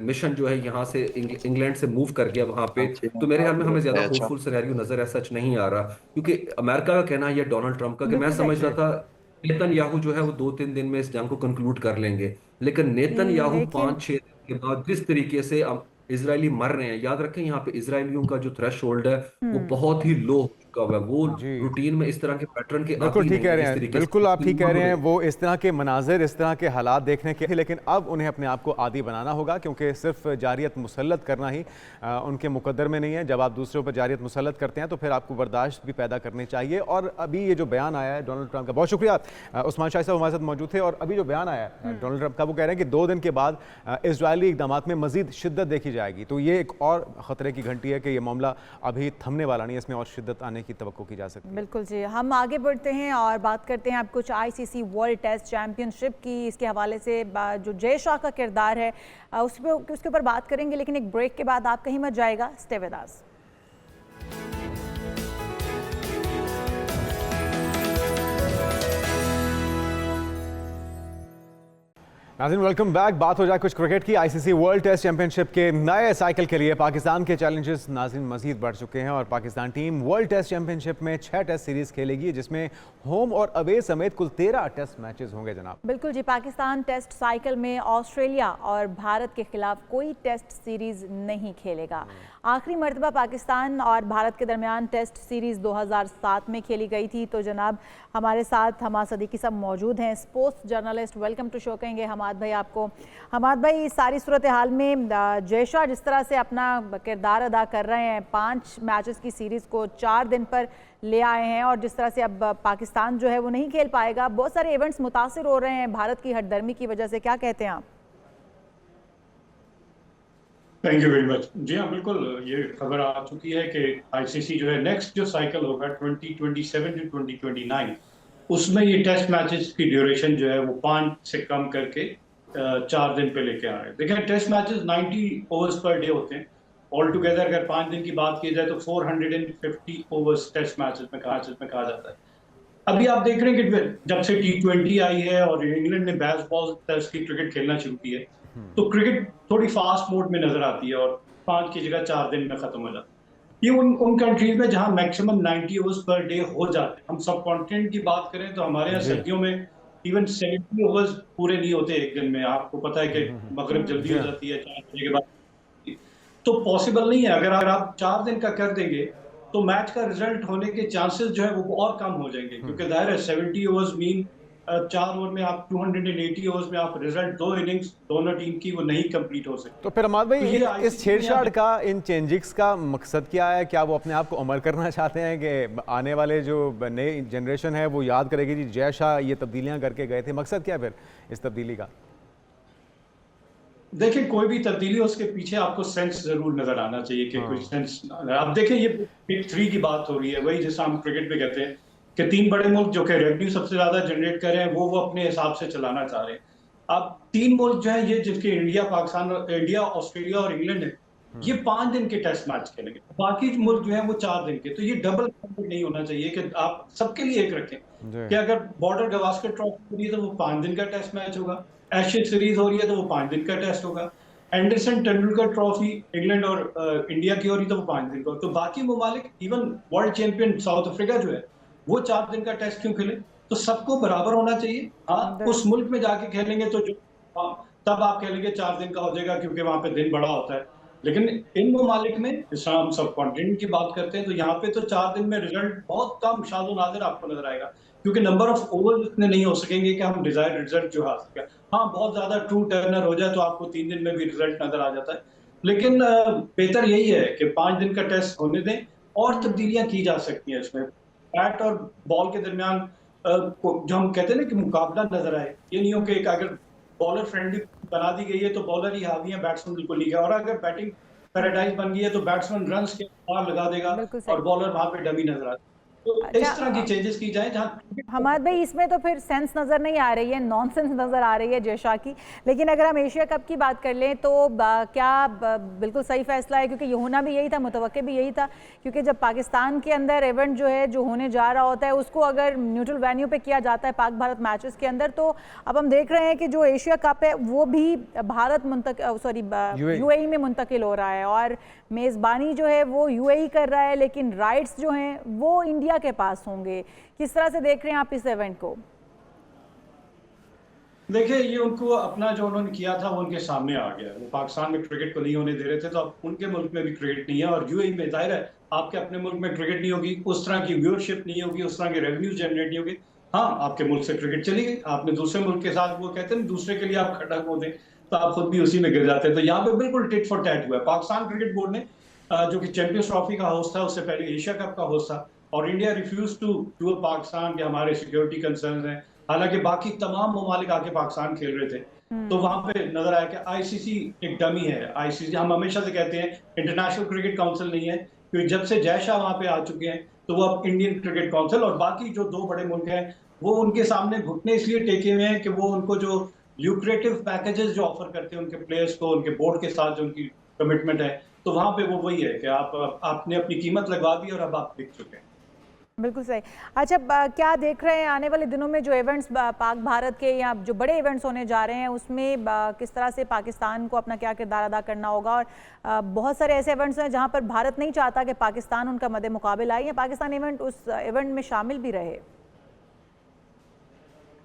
मिशन जो है यहाँ से इंग्लैंड से मूव कर गया वहां पे, तो मेरे ख्याल में हमें ज्यादा होपफुल सिनेरियो नजर ऐसा सच नहीं आ रहा। क्योंकि अमेरिका का कहना है या डोनाल्ड ट्रंप का कि मैं बिल्कुल समझ रहा accurate। था नेतन्याहू जो है वो 2-3 दिन में इस जंग को कंक्लूड कर लेंगे, लेकिन नेतन्याहू लेकिन 5-6 दिन के बाद जिस तरीके से अब इजरायली मर रहे हैं, याद रखें यहाँ पे इजरायलियों का जो थ्रेश होल्ड है वो बहुत ही लो हो चुका हुआ है। वो जी रूटीन में इस तरह के पैटर्न के बिल्कुल आती ठीक नहीं कह है रहे जिस हैं, तरीके बिल्कुल आप ठीक कह रहे हैं। से। वो इस तरह के मनाजिर, इस तरह के हालात देखने के, लेकिन अब उन्हें अपने आप को आदी बनाना होगा, क्योंकि सिर्फ जारियत मुसल्लत करना ही उनके मुकद्दर में नहीं है। जब आप दूसरों पर जारियत मुसल्लत करते हैं तो फिर आपको बर्दाश्त भी पैदा करनी चाहिए। और अभी ये जो बयान आया है डोनाल्ड ट्रंप का, बहुत शुक्रिया उस्मान शाह साहब हमारे साथ मौजूद थे। और अभी जो बयान आया है डोनाल्ड ट्रंप का, वो कह रहे हैं कि 2 दिन के बाद इजरायली इक़दामात में मजीद शिद्दत देखी जाएगी। तो ये एक और ख़तरे की घंटी है कि ये मामला अभी थमने वाला नहीं है, इसमें और शिद्दत आने की तवक्को की जा सकती है। बिल्कुल जी, हम आगे बढ़ते हैं और बात करते हैं अब कुछ आईसीसी वर्ल्ड टेस्ट चैंपियनशिप की। इसके हवाले से जो जय शाह का किरदार है उसके ऊपर बात करेंगे, लेकिन एक ब्रेक के बाद आप कहीं मत जाएगा, स्टे विद अस। नाज़रीन वेलकम बैक। बात हो जाए कुछ क्रिकेट की। आईसीसी वर्ल्ड टेस्ट चैंपियनशिप के नए साइकिल के लिए पाकिस्तान के चैलेंजेस नाज़रीन मजीद बढ़ चुके हैं, और Pakistan team world test championship में 6 टेस्ट सीरीज खेलेगी, जिसमें होम और अवे समेत कुल 13 टेस्ट मैचेस होंगे जनाब। बिल्कुल जी, पाकिस्तान टेस्ट साइकिल में ऑस्ट्रेलिया और भारत के खिलाफ कोई टेस्ट सीरीज नहीं खेलेगा। आखिरी मरतबा पाकिस्तान और भारत के दरमियान टेस्ट सीरीज 2007 में खेली गई थी। तो जनाब हमारे साथ हमाद सदीकी सब मौजूद हैं, sports journalist. Welcome to show कहेंगे हमाद भाई आपको। हमाद भाई, सारी सूरत हाल में जय शाह जिस तरह से अपना किरदार अदा कर रहे हैं, 5 मैचेस की सीरीज़ को 4 दिन पर ले आए हैं, और जिस तरह से अब पाकिस्तान जो है वो नहीं खेल पाएगा, बहुत सारे इवेंट्स मुतासिर हो रहे हैं भारत की हठधर्मी की वजह से, क्या कहते हैं आप? Thank you very much. जी हाँ, बिल्कुल ये खबर आ चुकी है कि आईसीसी जो है नेक्स्ट जो साइकिल होगा 2027 टू 2029, उसमें ये टेस्ट मैचेस की ड्यूरेशन जो है वो 5 से कम करके 4 दिन पे लेके आ रहे हैं। देखिए, टेस्ट मैचेस 90 ओवर्स पर डे होते हैं। ऑल टुगेदर अगर 5 दिन की बात की जाए तो 450 ओवर्स टेस्ट मैचेस में कहा जाता है। अभी आप देख रहे हैं कि जब से T20 आई है और इंग्लैंड ने बेस बॉल टेस्ट की क्रिकेट खेलना शुरू की है, तो क्रिकेट थोड़ी फास्ट मोड में नजर आती है और 5 की जगह 4 दिन में खत्म हो जाता है। ये उन कंट्रीज में जहां मैक्सिमम 90 ओवर्स पर डे हो जाते हैं। हम सब कॉन्टिनेंट की बात करें तो हमारे यहाँ सर्दियों में इवन 70 ओवर्स पूरे नहीं होते एक दिन में। आपको पता है कि मगरिब जल्दी हो जाती है 4 बजे के बाद, तो पॉसिबल नहीं है। अगर आप 4 दिन का कर देंगे तो मैच का रिजल्ट होने के चांसेस जो है वो और कम हो जाएंगे, क्योंकि जाहिर है 70 ओवर्स मीन 4 ओवर में आप 280 ओवर्स में आप रिजल्ट 2 इनिंग्स दोनों टीम की वो नहीं कंप्लीट हो सकती। तो फिर अमाद भाई, तो ये इस छेड़छाड़ का, इन चेंजिंग्स का मकसद क्या है? क्या वो अपने आप को अमर करना चाहते हैं कि आने वाले जो नई जनरेशन है वो याद करेगी जी जय शाह ये तब्दीलियां करके गए थे? मकसद क्या है फिर इस तब्दीली का? देखिए, कोई भी तब्दीली हो उसके पीछे आपको सेंस जरूर नजर आना चाहिए कि कोई सेंस। अब देखिए, ये बिग 3 की बात हो रही है, वही जैसा हम क्रिकेट में कहते हैं कि 3 बड़े मुल्क जो कि रेवेन्यू सबसे ज्यादा जनरेट कर रहे हैं वो अपने हिसाब से चलाना चाह रहे हैं। अब 3 मुल्क जो है ये, जिनके इंडिया, पाकिस्तान, इंडिया, ऑस्ट्रेलिया और इंग्लैंड है, ये 5 दिन के टेस्ट मैच खेलेंगे। बाकी मुल्क जो है वो 4 दिन के। तो ये डबल नहीं होना चाहिए कि आप सबके लिए एक रखें कि अगर बॉर्डर गवास्कर ट्रॉफी हो रही है तो वो 5 दिन का टेस्ट मैच होगा, एशेज सीरीज हो रही है तो वो 5 दिन का टेस्ट होगा, एंडरसन तेंदुलकर ट्रॉफी इंग्लैंड और इंडिया की हो रही है तो वो 5 दिन का। तो बाकी ममालिक, even world champion south Africa जो है वो 4 दिन का टेस्ट क्यों खेले? तो सबको बराबर होना चाहिए। हाँ, उस मुल्क में जाके खेलेंगे तो जो तब आप खेलेंगे 4 दिन का हो जाएगा, क्योंकि वहां पे दिन बड़ा होता है। लेकिन इन ममालिक में, जिस तरह हम सब कॉन्टिनेंट की बात करते हैं, तो यहाँ पे तो 4 दिन में रिजल्ट बहुत कम शादो नादिर आपको नजर आएगा, क्योंकि नंबर ऑफ ओवर इतने नहीं हो सकेंगे कि हम डिजायर्ड रिजल्ट जो हासिल करें। हाँ, बहुत ज्यादा ट्रू टर्नर हो जाए तो आपको 3 दिन में भी रिजल्ट नजर आ जाता है, लेकिन बेहतर यही है कि 5 दिन का टेस्ट होने दें। और तब्दीलियां की जा सकती हैं इसमें, बैट और बॉल के दरमियान जो हम कहते हैं ना कि मुकाबला नजर आए। ये नहीं हो कि अगर बॉलर फ्रेंडली बना दी गई है तो बॉलर ही हावी है, बैट्समैन बिल्कुल नहीं है, और अगर बैटिंग पैराडाइज बन गई है तो बैट्समैन रन्स के पार लगा देगा और बॉलर वहां पे डमी नजर आता है। तो इस तरह की चेंजेस की जाए जहां। हमाद भाई, इसमें तो फिर सेंस नज़र नहीं आ रही है, नॉनसेंस नज़र आ रही है जय शाह की। लेकिन अगर हम एशिया कप की बात कर लें तो क्या बिल्कुल सही फैसला है? क्योंकि ये होना भी यही था, मुतवक्के भी यही था, क्योंकि जब पाकिस्तान के अंदर इवेंट जो है जो होने जा रहा होता है उसको अगर न्यूट्रल वेन्यू पे किया जाता है पाक भारत मैचेस के अंदर, तो अब हम देख रहे हैं कि जो एशिया कप है वो भी यूएई में मुंतकिल हो रहा है और मेज़बानी जो है वो यूएई कर रहा है, लेकिन राइट्स जो हैं वो इंडिया के पास होंगे। किस तरह से देख रहे हैं आप इस इवेंट को? देखिए, ये उनको अपना जो उन्होंने किया था वो उनके सामने आ गया। वो पाकिस्तान में क्रिकेट को नहीं होने दे रहे थे, तो अब उनके मुल्क में भी क्रिकेट नहीं है, और यूएई में जाहिर है आपके अपने मुल्क में क्रिकेट नहीं होगी, उस तरह की व्यूअरशिप नहीं होगी, उस तरह के रेवेन्यू जनरेट नहीं होगी। हाँ, आपके मुल्क से क्रिकेट चली गई, आपने दूसरे मुल्क के साथ, वो कहते हैं दूसरे के लिए आप खड़ा हो दें तो आप खुद भी उसी में गिर जाते हैं। तो यहाँ पे बिल्कुल टिट फॉर टैट हुआ है। पाकिस्तान क्रिकेट बोर्ड ने, जो कि चैंपियंस ट्रॉफी का होस्ट था, उससे पहले एशिया कप का होस्ट था, और India refuse to tour Pakistan के हमारे सिक्योरिटी कंसर्न हैं, हालांकि बाकी तमाम ममालिक आके पाकिस्तान खेल रहे थे। तो वहां पे नजर आया कि आईसीसी एक डमी है। आईसीसी, हम हमेशा से कहते हैं इंटरनेशनल क्रिकेट काउंसिल नहीं है, क्योंकि जब से जय शाह वहां पे आ चुके हैं तो वो अब इंडियन क्रिकेट काउंसिल, और बाकी जो 2 बड़े मुल्क हैं वो उनके सामने घुटने इसलिए टेके हुए हैं कि वो उनको जो ल्यूक्रेटिव पैकेजेस जो ऑफर करते हैं उनके प्लेयर्स को, उनके बोर्ड के साथ जो उनकी कमिटमेंट है, तो वहां पे वो वही है कि आपने अपनी कीमत लगवा दी और अब आप बिक चुके हैं। बिल्कुल सही। अच्छा, क्या देख रहे हैं आने वाले दिनों में जो इवेंट्स पाक भारत के या जो बड़े इवेंट्स होने जा रहे हैं उसमें किस तरह से पाकिस्तान को अपना क्या किरदार अदा करना होगा? और बहुत सारे ऐसे इवेंट्स हैं जहां पर भारत नहीं चाहता कि पाकिस्तान उनका मद्दे मुकाबिल आए या पाकिस्तान इवेंट उस इवेंट में शामिल भी रहे।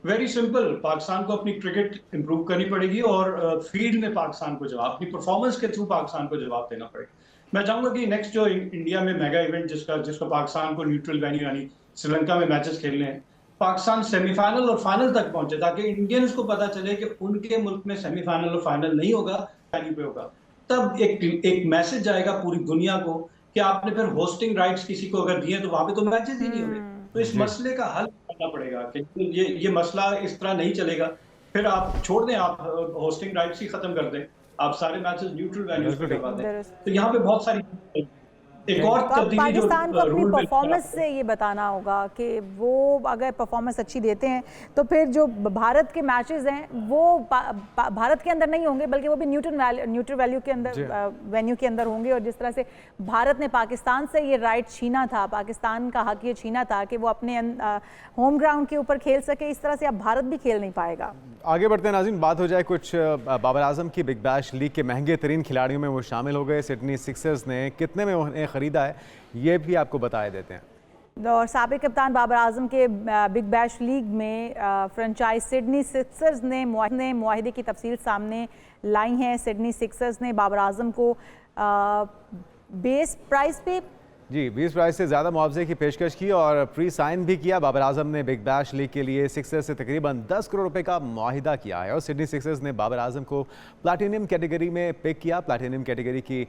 वेरी सिंपल, पाकिस्तान को अपनी क्रिकेट इंप्रूव करनी पड़ेगी और फील्ड में पाकिस्तान को जवाब, अपनी परफॉर्मेंस के थ्रू पाकिस्तान को जवाब देना पड़ेगा। मैं चाहूंगा कि नेक्स्ट जो इंडिया में मेगा इवेंट जिसको पाकिस्तान को न्यूट्रल वेन्यू यानी श्रीलंका में मैचेस खेलने हैं, पाकिस्तान सेमीफाइनल और फाइनल तक पहुंचे, ताकि इंडियंस को पता चले कि उनके मुल्क में सेमीफाइनल और फाइनल नहीं होगा, वेन्यू पे होगा। तब एक मैसेज जाएगा पूरी दुनिया को कि आपने फिर होस्टिंग राइट्स किसी को अगर दिए तो वहां पे तो मैचेस ही नहीं होंगे। तो इस मसले का हल करना पड़ेगा कि ये मसला इस तरह नहीं चलेगा। फिर आप छोड़ दें, आप होस्टिंग राइट्स ही खत्म कर दें, आप सारे मैचेस न्यूट्रल वेन्यूज पे करवा दें। तो यहाँ पे बहुत सारी एक और तब्दीली पाकिस्तान को अपनी परफॉर्मेंस से ये बताना होगा कि वो अगर परफॉर्मेंस अच्छी देते हैं तो फिर जो भारत के मैचेस हैं वो भारत के अंदर नहीं होंगे, बल्कि वो भी न्यूट्रल वैल्यू के अंदर, वेन्यू के अंदर होंगे। और जिस तरह से भारत ने पाकिस्तान से ये राइट छीना था, पाकिस्तान का हक ये छीना था कि वो अपने होम ग्राउंड के ऊपर खेल सके, इस तरह से अब भारत भी खेल नहीं पाएगा। आगे बढ़ते हैं नाज़रीन, बात हो जाए कुछ बाबर आजम की। बिग बैश लीग के महंगे तरीन खिलाड़ियों में वो शामिल हो गए। सिडनी सिक्सर्स ने कितने में उन्हें ख़रीदा है ये भी आपको बताए देते हैं। और साबिक कप्तान बाबर आजम के बिग बैश लीग में फ्रेंचाइज सिडनी सिक्सर्स ने मुआहदे की तफसील सामने लाई हैं। सिडनी सिक्सर्स ने बाबर आजम को बेस प्राइस पे जी 20 प्राइस से ज़्यादा मुआवजे की पेशकश की और प्री साइन भी किया। बाबर आजम ने बिग बैश लीग के लिए सिक्सर्स से तकरीबन 10 करोड़ रुपए का मुआहिदा किया है और सिडनी सिक्सर्स ने बाबर आजम को प्लैटिनम कैटेगरी में पिक किया। प्लैटिनम कैटेगरी की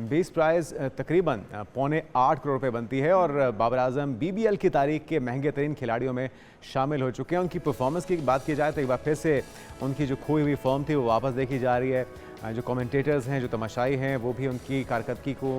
20 प्राइस तकरीबन 7.25 करोड़ रुपए बनती है और बाबर आजम BBL की तारीख के महंगे तरीन खिलाड़ियों में शामिल हो चुके हैं। उनकी परफॉर्मेंस की बात की जाए तो एक बार फिर से उनकी जो खोई हुई फॉर्म थी वो वापस देखी जा रही है। जो कमेंटेटर्स हैं, जो तमाशाई हैं, वो भी उनकी कारकर्दगी को,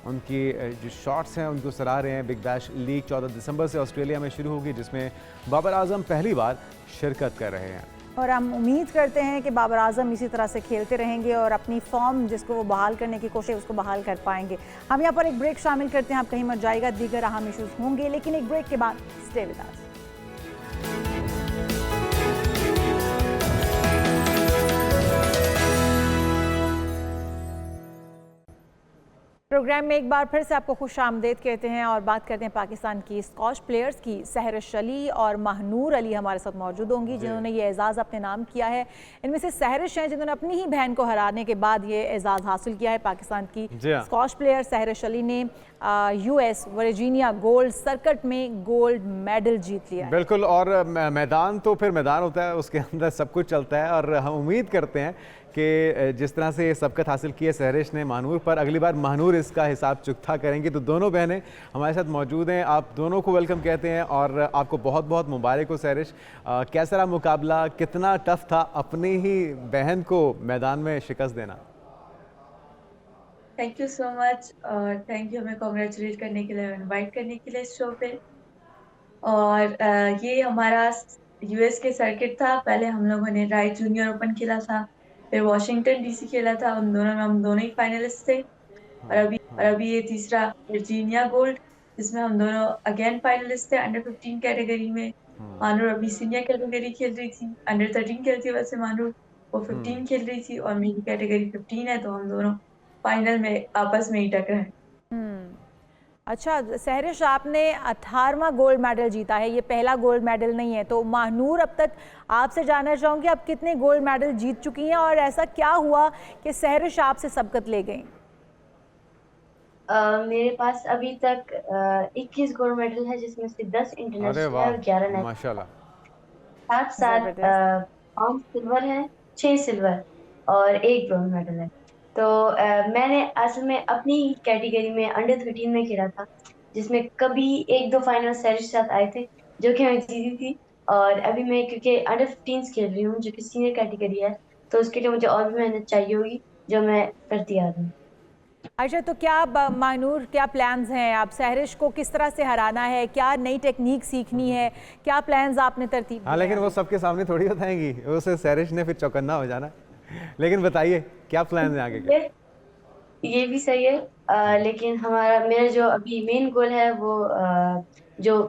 उनकी जो शॉट्स हैं उनको सराह रहे हैं। बिग बैश लीग 14 दिसंबर से ऑस्ट्रेलिया में शुरू होगी जिसमें बाबर आजम पहली बार शिरकत कर रहे हैं और हम उम्मीद करते हैं कि बाबर आजम इसी तरह से खेलते रहेंगे और अपनी फॉर्म जिसको वो बहाल करने की कोशिश उसको बहाल कर पाएंगे। हम यहाँ पर एक ब्रेक शामिल करते हैं, आप कहीं मत जाएगा, दीगर अहम इशूज़ होंगे लेकिन एक ब्रेक के बाद स्टे विद अस। प्रोग्राम में एक बार फिर से आपको खुश आमदेद कहते हैं और बात करते हैं पाकिस्तान की स्कॉश प्लेयर्स की। सहरिश अली और महनूर अली हमारे साथ मौजूद होंगी जिन्होंने ये एजाज़ अपने नाम किया है। इनमें से सहरिश हैं जिन्होंने अपनी ही बहन को हराने के बाद ये एजाज़ हासिल किया है। पाकिस्तान की स्कॉश प्लेयर सहरिश अली ने US वर्जीनिया गोल्ड सर्किट में गोल्ड मेडल जीत लिया है। बिल्कुल, और मैदान तो फिर मैदान होता है, उसके अंदर सब कुछ चलता है और हम उम्मीद करते हैं कि जिस तरह से ये सबकत हासिल की है सहरिश ने महानूर पर, अगली बार महानूर इसका हिसाब चुकता करेंगे। तो दोनों बहनें हमारे साथ मौजूद हैं, आप दोनों को वेलकम कहते हैं और आपको बहुत बहुत मुबारक हो सहरिश। कैसा रहा मुकाबला, कितना टफ था अपनी ही बहन को मैदान में शिकस्त देना? थैंक यू सो मच और थैंक यू हमें कॉन्ग्रेचुलेट करने के लिए, इनवाइट करने के लिए इस शो पे। और ये हमारा US के सर्किट था। पहले हम लोगों ने राइट जूनियर ओपन खेला था, फिर वॉशिंगटन DC खेला था, उन दोनों में हम दोनों ही फाइनलिस्ट थे। और अभी ये तीसरा वर्जीनिया गोल्ड जिसमें हम दोनों अगेन फाइनलिस्ट थे अंडर 15 कैटेगरी में। मानूर अभी सीनियर कैटेगरी खेल रही थी, अंडर 13 खेलती है वैसे मानूर, वो 15 खेल रही थी और मेरी कैटेगरी 15 है, तो हम दोनों फाइनल में आपस में ही टकराए। अच्छा सहरिश, आपने 18वां गोल्ड मेडल जीता है, ये पहला गोल्ड मेडल नहीं है। तो महानूर, अब तक आपसे जानना चाहूँगी आप कितने गोल्ड मेडल जीत चुकी हैं और ऐसा क्या हुआ कि सहरिश आपसे सबकत ले गई? मेरे पास अभी तक 21 गोल्ड मेडल है जिसमें से 10 इंटरनेशनल और 11 नेशनल। माशाल्लाह। साथ 5 सिल्वर है, 6 सिल्वर और 1 ब्रॉन्ज मेडल है। तो मैंने असल में अपनी कैटेगरी में अंडर 13 में खेला था जिसमें कभी 1-2 फाइनल सहरिश के साथ आए थे जो कि मैं जीती थी। और अभी मैं क्योंकि अंडर 15 खेल रही हूँ जो कि सीनियर कैटेगरी है, तो उसके लिए मुझे और भी मेहनत चाहिए होगी जो मैं करती आ रही हूँ। अच्छा, तो क्या महानूर क्या प्लान्स हैं? आप सहरिश को किस तरह से हराना है, क्या नई टेक्निक सीखनी है, क्या प्लान्स आपने तरतीब? हाँ, लेकिन वो सबके सामने थोड़ी बताएंगी, उसे सहरिश ने फिर चौकन्ना हो जाना। लेकिन बताइए क्या प्लान है आगे के? ये भी सही है, लेकिन मेरा जो अभी मेन गोल है वो जो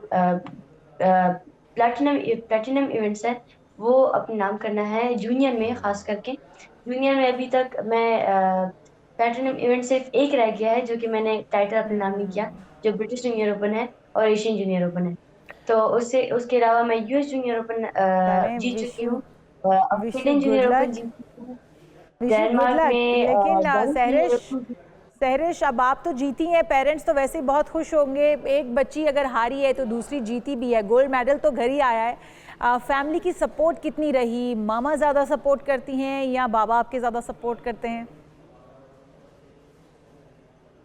प्लैटिनम इवेंट्स है वो अपने नाम करना है जूनियर में। खास करके जूनियर में अभी तक मैं प्लैटिनम इवेंट सिर्फ एक रह गया है जो कि मैंने टाइटल अपने नाम नहीं किया, जो ब्रिटिश जूनियर ओपन है और एशियन जूनियर ओपन है। तो उसके अलावा मैं US जूनियर ओपन जीत चुकी हूँ, जूनियर ओपन जीत चुकी हूँ डेनमार्क में। लेकिन सहरिश, अब आप तो जीती हैं, पेरेंट्स तो वैसे ही बहुत खुश होंगे। एक बच्ची अगर हारी है तो दूसरी जीती भी है, गोल्ड मेडल तो घर ही आया है। फैमिली की सपोर्ट कितनी रही? मामा ज़्यादा सपोर्ट करती हैं या बाबा आपके ज़्यादा सपोर्ट करते हैं?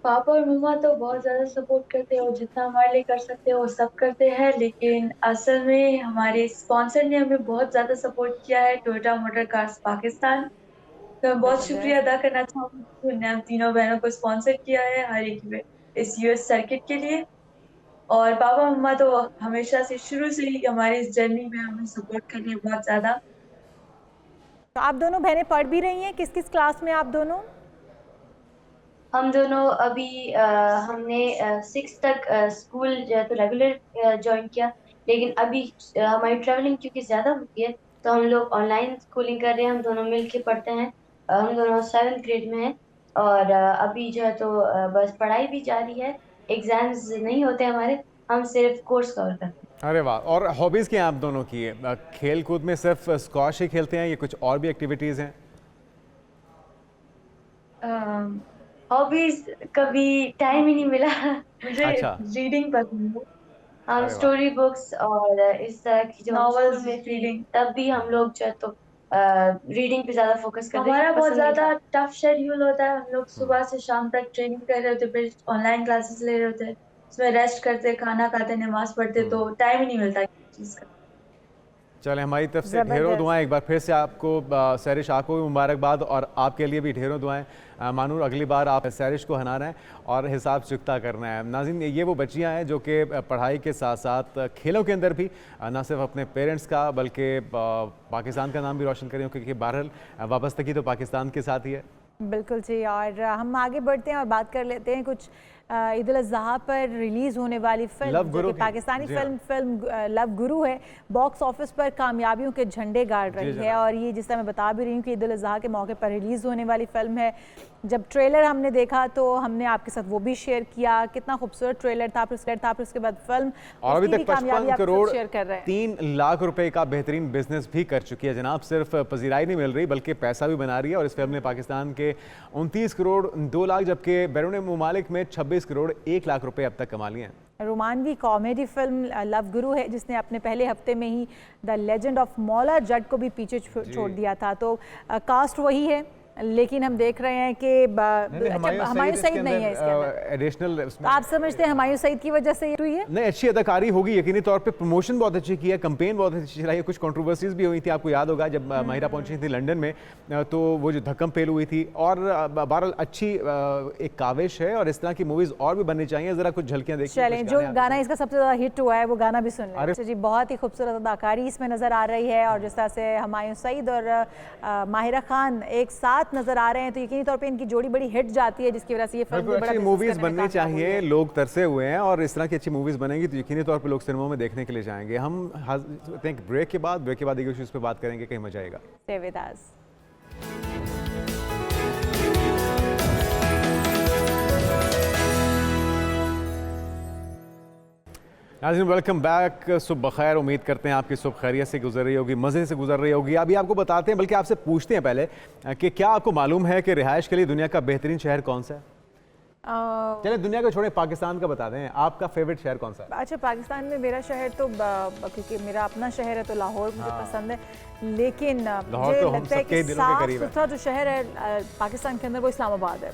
पापा और मम्मा तो बहुत ज़्यादा सपोर्ट करते हैं और जितना हमारे लिए कर सकते हैं वो सब करते हैं, लेकिन असल में हमारे स्पॉन्सर ने हमें बहुत ज़्यादा सपोर्ट किया है, टोयोटा मोटर कार्स पाकिस्तान। तो मैं बहुत शुक्रिया अदा करना चाहूँगी कि उन्होंने हम तीनों बहनों को स्पॉन्सर किया है हर एक में इस US सर्किट के लिए। और पापा मम्मा तो हमेशा से शुरू से ही हमारे इस जर्नी में हमें सपोर्ट कर रहे हैं बहुत ज़्यादा। तो आप दोनों बहनें पढ़ भी रही हैं, किस किस क्लास में आप दोनों? हम दोनों अभी हमने 6 तक स्कूल तो रेगुलर ज्वाइन किया, लेकिन अभी हमारी ट्रैवलिंग क्योंकि ज़्यादा होती है तो हम लोग ऑनलाइन स्कूलिंग कर रहे हैं। हम दोनों मिल के पढ़ते हैं, हम दोनों 7th ग्रेड में हैं और अभी जो है तो बस पढ़ाई भी जारी है। एग्जाम्स नहीं होते हमारे, हम सिर्फ कोर्स कवर करते हैं। अरे वाह। और हॉबीज़ क्या हैं आप दोनों की? खेल कूद में सिर्फ स्क्वॉश ही खेलते हैं या कुछ और भी एक्टिविटीज़ हैं? हॉबीज कभी टाइम ही नहीं मिला। मुझे अच्छा। रीडिंग पसंद है। हम अरे वाह। स्टोरी बुक्स और इस तरह की जो Novels, में थे, reading। तब भी हम लोग जो है तो रीडिंग पे ज्यादा फोकस करते हैं। हमारा बहुत पसंद नहीं ज्यादा था। टफ शेड्यूल होता है, हम लोग सुबह से शाम तक ट्रेनिंग कर रहे होते, फिर ऑनलाइन क्लासेस ले रहे होते, उसमें रेस्ट करते, खाना खाते, नमाज पढ़ते, तो टाइम ही नहीं मिलता किसी चीज का। चलें, हमारी तरफ से ढेरों ज़बरदस्त। दुआएं एक बार फिर से आपको। सैरिश आपको भी मुबारकबाद और आपके लिए भी ढेरों दुआएं। मानूर, अगली बार आप सैरिश को हराना है और हिसाब चुकता करना है। नाज़रीन, ये वो बच्चियां हैं जो कि पढ़ाई के साथ साथ खेलों के अंदर भी ना सिर्फ अपने पेरेंट्स का बल्कि पाकिस्तान का नाम भी रोशन करें, क्योंकि बहरहाल वाबस्तगी तो पाकिस्तान के साथ ही है। बिल्कुल जी। और हम आगे बढ़ते हैं और बात कर लेते हैं कुछ ईद उल अज़हा पर रिलीज़ होने वाली फिल्म, लव जो गुरु कि की। पाकिस्तानी जी हाँ। फिल्म लव गुरु है। बॉक्स ऑफिस पर कामयाबियों के झंडे गाड़ रही है और ये, जिस तरह मैं बता भी रही हूँ, कि ईद उल अज़हा के मौके पर रिलीज़ होने वाली फ़िल्म है। जब ट्रेलर हमने देखा तो हमने आपके साथ वो भी शेयर किया, कितना खूबसूरत ट्रेलर था। फिर उसके बाद फिल्म और अभी उसकी तक भी कामयाबी 55 आपके साथ करोड़ शेयर कर रहे हैं। 3 लाख रुपए का बेहतरीन बिजनेस भी कर चुकी है जनाब। सिर्फ पजीराई नहीं मिल रही बल्कि पैसा भी बना रही है। और इस फिल्म ने पाकिस्तान के 29 करोड़ 2 लाख, जबकि बैरून मुमालिक में 26 करोड़ 1 लाख रुपए अब तक कमा लिए हैं। रोमानवी कॉमेडी फिल्म लव गुरु है, जिसने अपने पहले हफ्ते में ही the legend of Maula Jatt को भी पीछे छोड़ दिया था। तो कास्ट वही है, लेकिन हम देख रहे हैं कि हुमायूं सईद नहीं है इसके अंदर। एडिशनल तो आप समझते हैं हुमायूं सईद की वजह से ये हुई है? नहीं, अच्छी अदाकारी होगी यकीनी तौर पे। प्रमोशन बहुत अच्छी की है, कैंपेन बहुत अच्छी चलाई है। कुछ कंट्रोवर्सीज भी हुई थी, आपको याद होगा जब माहिरा पहुंची थी लंदन में, तो वो जो धक्कम पेल हुई थी। और बहरहाल अच्छी एक काविश है और इस तरह की मूवीज और भी बननी चाहिए। जरा कुछ झलकियां देखिए। चलें, जो गाना इसका सबसे ज़्यादा हिट हुआ है वो गाना भी सुन लें। अच्छा जी, बहुत ही खूबसूरत अदाकारी इसमें नज़र आ रही है और जिस तरह से हुमायूं सईद और माहिरा खान एक साथ नज़र आ रहे हैं, तो यकीनी तौर पे इनकी जोड़ी बड़ी हिट जाती है, जिसकी वजह से ये फिल्म भी बड़ा अच्छी business मूवीज करने में बननी कामयाब हुई चाहिए। है। लोग तरसे हुए हैं और इस तरह की अच्छी मूवीज बनेंगी तो यकीनी तौर पे लोग सिनेमा में देखने के लिए जाएंगे। हम ब्रेक के बाद एक इश्यूज पे बात करेंगे, कहीं मजा आएगा। Stay with us. नाज़रीन, वेलकम बैक। सुबह खैर, उम्मीद करते हैं आपकी सुबह खैरियत से गुजर रही होगी, मज़े से गुजर रही होगी। अभी आपको बताते हैं, बल्कि आपसे पूछते हैं पहले कि क्या आपको मालूम है कि रिहाइश के लिए दुनिया का बेहतरीन शहर कौन सा है? चलिए दुनिया को छोड़े, पाकिस्तान का बता दें, आपका फेवरेट शहर कौन सा है? अच्छा, पाकिस्तान में मेरा शहर तो क्योंकि मेरा अपना शहर है तो लाहौर मुझे पसंद है, लेकिन मुझे तो हम लगता है सबके कि दिलों के साफ करीब है। सुथरा जो शहर है पाकिस्तान के अंदर वो इस्लामाबाद है।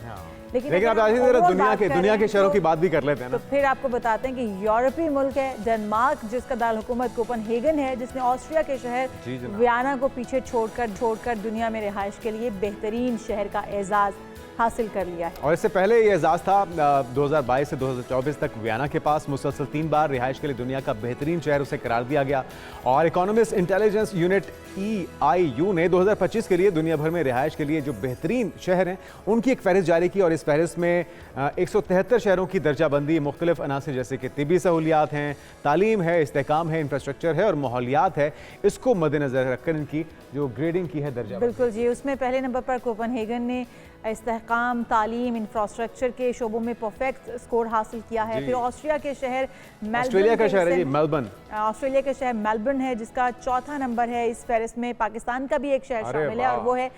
लेकिन अगर अब हम आज जरा overall दुनिया बात के करें शहरों की तो- बात भी कर लेते हैं तो ना। फिर आपको बताते हैं कि यूरोपीय मुल्क है डेनमार्क, जिसका दारकूमत कोपनहेगन है, जिसने ऑस्ट्रिया के शहर जी जनाब। वियना को पीछे छोड़कर दुनिया में रिहाइश के लिए बेहतरीन शहर का एजाज़ हासिल कर लिया है। और इससे पहले ये एजाज़ था 2022 से 2024 तक वियना के पास मुसलसल 3 बार रिहाइश के लिए दुनिया का बेहतरीन शहर उसे करार दिया गया। और इकोनॉमिस्ट इंटेलिजेंस यूनिट EIU ने 2025 के लिए दुनिया भर में रिहाइश के लिए जो बेहतरीन शहर हैं उनकी एक फहरिस्त जारी की। और इस फहरिस्त में 173 शहरों की दर्जाबंदी मुख्तलिफ अनासर जैसे कि तिबी सहूलियात हैं, तालीम है, इस्तेहकाम है, इंफ्रास्ट्रक्चर है और माहौलियात है, इसको मद्देनजर रखकर इनकी जो ग्रेडिंग की है दर्जा। बिल्कुल जी, उसमें पहले नंबर पर कोपनहेगन ने इस्तेहकाम, तालीम, इंफ्रास्ट्रक्चर के शोबों में परफेक्ट स्कोर हासिल किया है। फिर ऑस्ट्रिया के शहर ऑस्ट्रेलिया का शहर है जी मेलबर्न। ऑस्ट्रेलिया का शहर मेलबर्न है, जिसका 4था नंबर है इस फहरिस्त में। पाकिस्तान का भी एक शहर शामिल है और वो है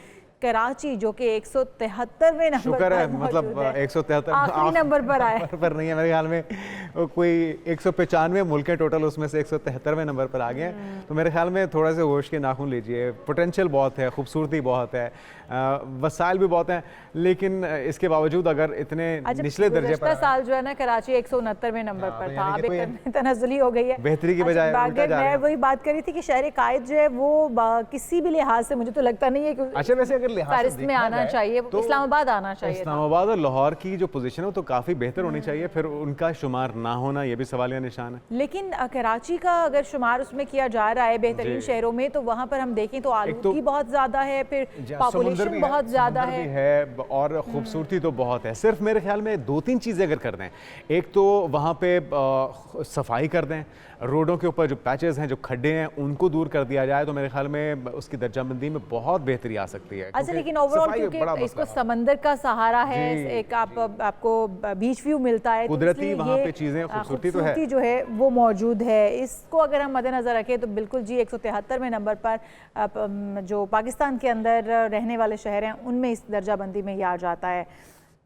कराची, जो कि 173वें नंबर शुक्र पर है, मौजूद मतलब है। 173 आखिरी नंबर पर आया पर नहीं है मेरे ख्याल में। कोई 195 मुल्क है टोटल, उसमें से 173वें नंबर पर आ गए हैं। तो मेरे ख्याल में थोड़ा से होश के नाखून लीजिए। पोटेंशियल बहुत है, खूबसूरती बहुत है, वसाइल भी बहुत हैं, लेकिन इसके बावजूद अगर इतने निचले दर्जे पर साल जो है ना कराची 169वें नंबर पर था, अब एक तनज़्ज़ुली हो गई है बेहतरी की बजाय उल्टा जा रहा है। मैं वही बात करी थी कि शहर कायद जो है वो किसी भी लिहाज से मुझे तो लगता नहीं है कि अच्छा वैसे अगर फहरिस्त में आना चाहिए, तो इस्लामाबाद आना चाहिए। इस्लामाबाद और लाहौर की जो पोजीशन है वो तो काफ़ी बेहतर होनी चाहिए, फिर उनका शुमार ना होना ये भी सवालिया निशान है। लेकिन कराची का अगर शुमार उसमें किया जा रहा है बेहतरीन शहरों में, तो वहाँ पर हम देखें तो आलूगी बहुत ज़्यादा है, फिर पॉपुलेशन बहुत ज़्यादा है और खूबसूरती तो बहुत है। सिर्फ मेरे ख्याल में 2-3 चीज़ें अगर कर दें, एक तो वहाँ पे सफाई कर दें, रोडों के ऊपर जो पैचेस हैं, जो खड्डे हैं, उनको दूर कर दिया जाए, तो मेरे ख्याल में उसकी दर्जाबंदी में बहुत बेहतरी आ सकती है। अच्छा, लेकिन ओवरऑल क्योंकि इसको समंदर का सहारा है, एक आपको बीच व्यू मिलता है, कुदरती वहाँ पे चीजें, खूबसूरती जो है वो मौजूद है। इसको अगर हम मद्देनजर रखें तो बिल्कुल जी 173वें नंबर पर जो पाकिस्तान के अंदर रहने वाले शहर हैं उनमें इस दर्जाबंदी में ये आ जाता है।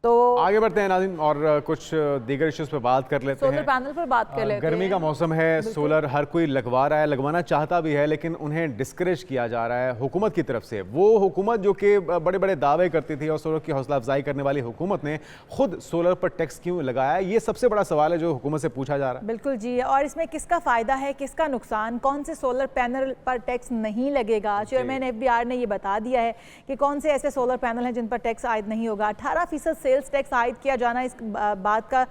तो आगे बढ़ते हैं नाज़रीन और कुछ दीगर इश्यूज पे बात कर लेते हैं। सोलर पैनल पर बात कर लेते हैं। गर्मी का मौसम है, सोलर हर कोई लगवा रहा है, लगवाना चाहता भी है, लेकिन उन्हें डिस्करेज किया जा रहा है हुकूमत की तरफ से। वो हुकूमत जो कि बड़े बड़े दावे करती थी और सोलर की हौसला अफजाई करने वाली हुकूमत ने खुद सोलर पर टैक्स क्यों लगाया, ये सबसे बड़ा सवाल है जो हुकूमत से पूछा जा रहा है। बिल्कुल जी, और इसमें किसका फ़ायदा है, किसका नुकसान, कौन से सोलर पैनल पर टैक्स नहीं लगेगा। चेयरमैन FBR ने ये बता दिया है कि कौन से ऐसे सोलर पैनल हैं जिन पर टैक्स आयद नहीं होगा। 18% सेल्स टैक्स आयद किया जाना इस बात का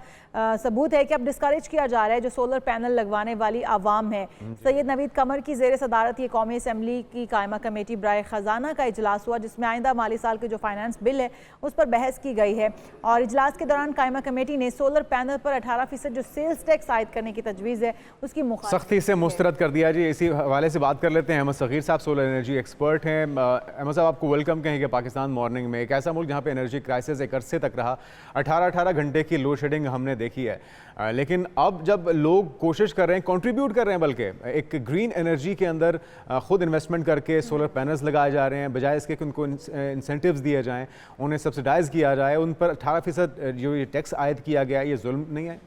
सबूत है कि अब डिस्करेज किया जा रहा है जो सोलर पैनल लगवाने वाली आवाम है। सैयद नवीद कमर की ज़ेर सदारत ये कौमी असम्बली की कायमा कमेटी बराए ख़जाना का इजलास हुआ, जिसमें आइंदा माली साल के जो फाइनेंस बिल है उस पर बहस की गई है। और इजलास के दौरान कायमा कमेटी ने सोलर पैनल पर 18% जो सेल्स टैक्स आयद करने की तजवीज़ है उसकी सख्ती से मुस्तरद कर दिया। जी, इसी हवाले से बात कर लेते हैं। अहमद सगीर साहब सोलर एनर्जी एक्सपर्ट हैं। अहमद साहब, आपको वेलकम कहेंगे पाकिस्तान मॉर्निंग में। एक ऐसा मुल्क जहाँ पे एनर्जी क्राइसिस एक अरसे तक रहा, 18 घंटे की लोड शेडिंग हमने देखी है, लेकिन अब जब लोग कोशिश कर रहे हैं, कंट्रीब्यूट कर रहे हैं, बल्कि एक ग्रीन एनर्जी के अंदर खुद इन्वेस्टमेंट करके सोलर पैनल्स लगाए जा रहे हैं, बजाय इसके कि उनको इंसेंटिव्स दिए जाएं, उन्हें सब्सिडाइज किया जाए, उन पर 18% जो ये टैक्स आयद किया गया, ये जुल्म नहीं है?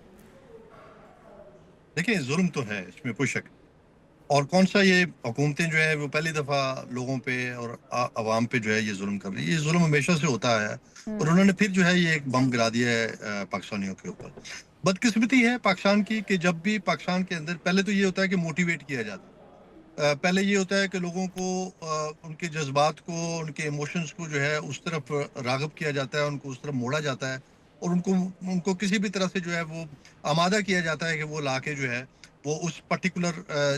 देखिए, जुल्म तो है, इसमें कोई शक। और कौन सा ये हुकूमतें जो है वो पहली दफ़ा लोगों पे और आवाम पे जो है ये जुल्म कर रही है। ये जुल्म हमेशा से होता है और उन्होंने फिर जो है ये एक बम गिरा दिया है पाकिस्तानियों के ऊपर। बदकिस्मती है पाकिस्तान की कि जब भी पाकिस्तान के अंदर पहले तो ये होता है कि मोटिवेट किया जाता है, पहले ये होता है कि लोगों को उनके जज्बात को, उनके इमोशंस को जो है उस तरफ राग़िब किया जाता है, उनको उस तरफ मोड़ा जाता है और उनको किसी भी तरह से जो है वो आमादा किया जाता है कि वो लाके जो है वो उस पर्टिकुलर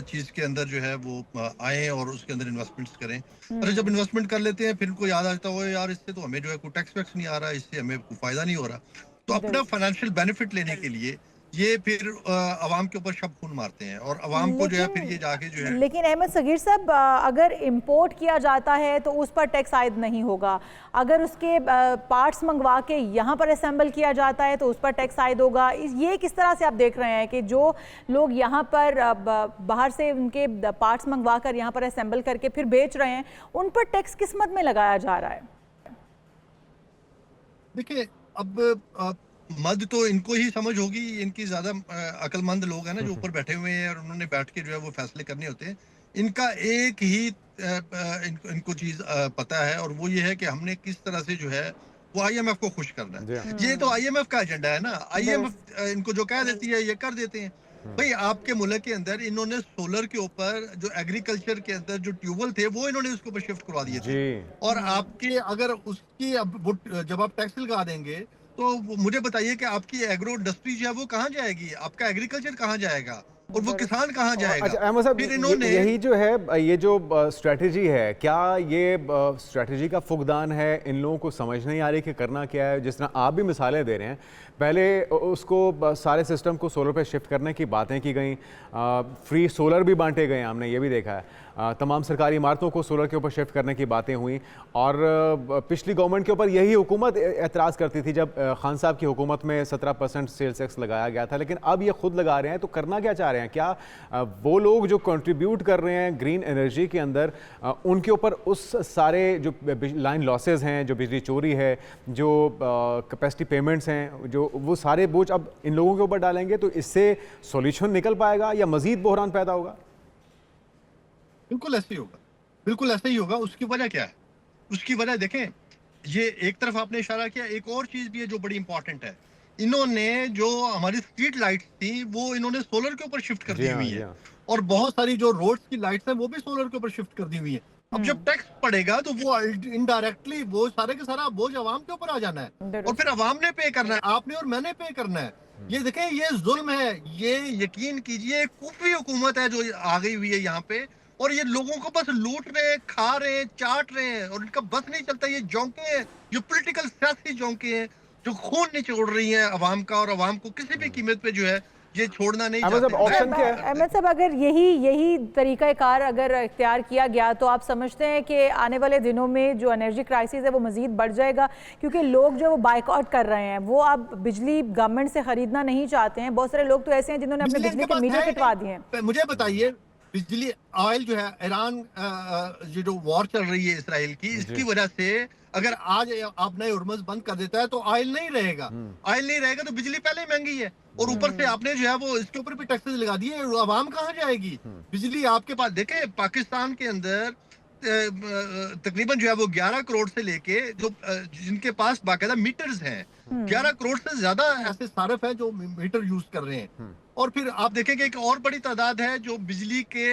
चीज़ के अंदर जो है वो आए और उसके अंदर इन्वेस्टमेंट्स करें। अरे जब इन्वेस्टमेंट कर लेते हैं फिर उनको याद आता है यार इससे तो हमें जो है कोई टैक्स वैक्स नहीं आ रहा, इससे हमें कोई फ़ायदा नहीं हो रहा, तो अपना फाइनेंशियल बेनिफिट लेने के लिए ये फिर अवाम के ऊपर शब खून मारते हैं और अवाम को जो है फिर ये जाके जो है। लेकिन अहमद सगीर साहब, अगर इंपोर्ट किया जाता है तो उस पर टैक्स आयद नहीं होगा, अगर उसके पार्ट्स मंगवा के यहाँ पर असेंबल किया जाता है तो उस पर टैक्स आयद होगा। ये किस तरह से आप देख रहे हैं कि जो लोग यहाँ पर बाहर से उनके पार्ट्स मंगवा कर यहाँ पर असेंबल करके फिर बेच रहे हैं, उन पर टैक्स किस मद में लगाया जा रहा है? देखिए, अब मद तो इनको ही समझ होगी, इनकी ज्यादा अक्लमंद लोग हैं ना जो ऊपर बैठे हुए हैं और उन्होंने बैठ के जो है वो फैसले करने होते हैं। इनका एक ही इनको चीज पता है और वो ये है कि हमने किस तरह से जो है वो IMF को खुश करना है। ये तो IMF का एजेंडा है ना, IMF इनको जो कह देती है ये कर देते हैं। भाई आपके मुल्क के अंदर इन्होंने सोलर के ऊपर जो एग्रीकल्चर के अंदर जो ट्यूबवेल थे वो इन्होंने उसके ऊपर शिफ्ट करवा दिए थे और आपके अगर उसकी अब जब आप टैक्स लगा देंगे तो मुझे बताइए कि आपकी एग्रो इंडस्ट्री जो है वो कहाँ जाएगी, आपका एग्रीकल्चर कहाँ जाएगा और वो किसान कहाँ जाएगा? अच्छा अहमद साहब, यही जो है ये जो स्ट्रेटजी है, क्या ये स्ट्रेटजी का फुकदान है? इन लोगों को समझ नहीं आ रही कि करना क्या है? जिस तरह आप भी मिसालें दे रहे हैं, पहले उसको सारे सिस्टम को सोलर पे शिफ्ट करने की बातें की गई, फ्री सोलर भी बांटे गए, हमने ये भी देखा है, तमाम सरकारी इमारतों को सोलर के ऊपर शिफ्ट करने की बातें हुई और पिछली गवर्नमेंट के ऊपर यही हुकूमत एतराज़ करती थी जब खान साहब की हुकूमत में 17% सेल्स टैक्स लगाया गया था, लेकिन अब ये खुद लगा रहे हैं। तो करना क्या चाह रहे हैं? क्या वो लोग जो कंट्रीब्यूट कर रहे हैं ग्रीन एनर्जी के अंदर, उनके ऊपर उस सारे जो लाइन लॉसेज हैं, जो बिजली चोरी है, जो कैपेसिटी पेमेंट्स हैं, जो वो सारे बोझ अब इन लोगों के ऊपर डालेंगे, तो इससे सॉल्यूशन निकल पाएगा या मजीद बहरान पैदा होगा? बिल्कुल ऐसे ही होगा, बिल्कुल ऐसे ही होगा। उसकी वजह क्या है? उसकी वजह देखें, ये एक तरफ आपने इशारा किया, एक और चीज भी है जो बड़ी इंपॉर्टेंट है। इन्होंने जो हमारी स्ट्रीट लाइट्स थी वो इन्होंने सोलर के ऊपर शिफ्ट कर दी हुई है और बहुत सारी जो रोड्स की लाइट्स हैं वो भी सोलर के ऊपर शिफ्ट कर दी हुई है। अब जब टैक्स पड़ेगा तो वो इनडायरेक्टली वो सारे के सारा बोझ अवाम के ऊपर आ जाना है और फिर अवाम ने पे करना है, आपने और मैंने पे करना है। ये देखें, ये जुल्म है, ये यकीन कीजिए कुफरी हुकूमत है जो आ गई हुई है यहाँ पे और ये लोगों को बस लूट रहे हैं, खा रहे हैं, चाट रहे हैं और इनका बस नहीं चलता। ये जोंके हैं, जो पॉलिटिकल सियासी जोंके हैं, जो खून निचोड़ रही हैं अवाम का और अवाम को किसी भी कीमत पे जो है ये छोड़ना नहीं अहमद साहब, चाहते। ऑप्शन क्या है? अहमद साहब, अगर यही तरीका कार अगर इख्तियार किया गया तो आप समझते हैं कि आने वाले दिनों में जो एनर्जी क्राइसिस है वो मजीद बढ़ जाएगा? क्योंकि लोग जो वो बाइकआउट कर रहे हैं, वो अब बिजली गवर्नमेंट से खरीदना नहीं चाहते हैं। बहुत सारे लोग तो ऐसे हैं जिन्होंने अपने बिजली के मीटर कटवा दिए हैं। मुझे बताइए, बिजली ऑयल जो है ईरान ये जो वॉर चल रही है इसराइल की, इसकी वजह से अगर आज आपने हुर्मुज़ बंद कर देता है तो ऑयल नहीं रहेगा। ऑयल नहीं रहेगा तो बिजली पहले ही महंगी है, और ऊपर से आपने जो है वो इसके ऊपर भी टैक्सेस लगा दिए, आवाम कहाँ जाएगी? बिजली आपके पास देखे, पाकिस्तान के अंदर तकरीबन जो है वो 11 करोड़ से लेके जो जिनके पास बाकायदा मीटर्स हैं, 11 करोड़ से ज्यादा ऐसे सार्फ हैं जो मीटर यूज कर रहे हैं। और फिर आप देखेंगे एक और बड़ी तादाद है जो बिजली के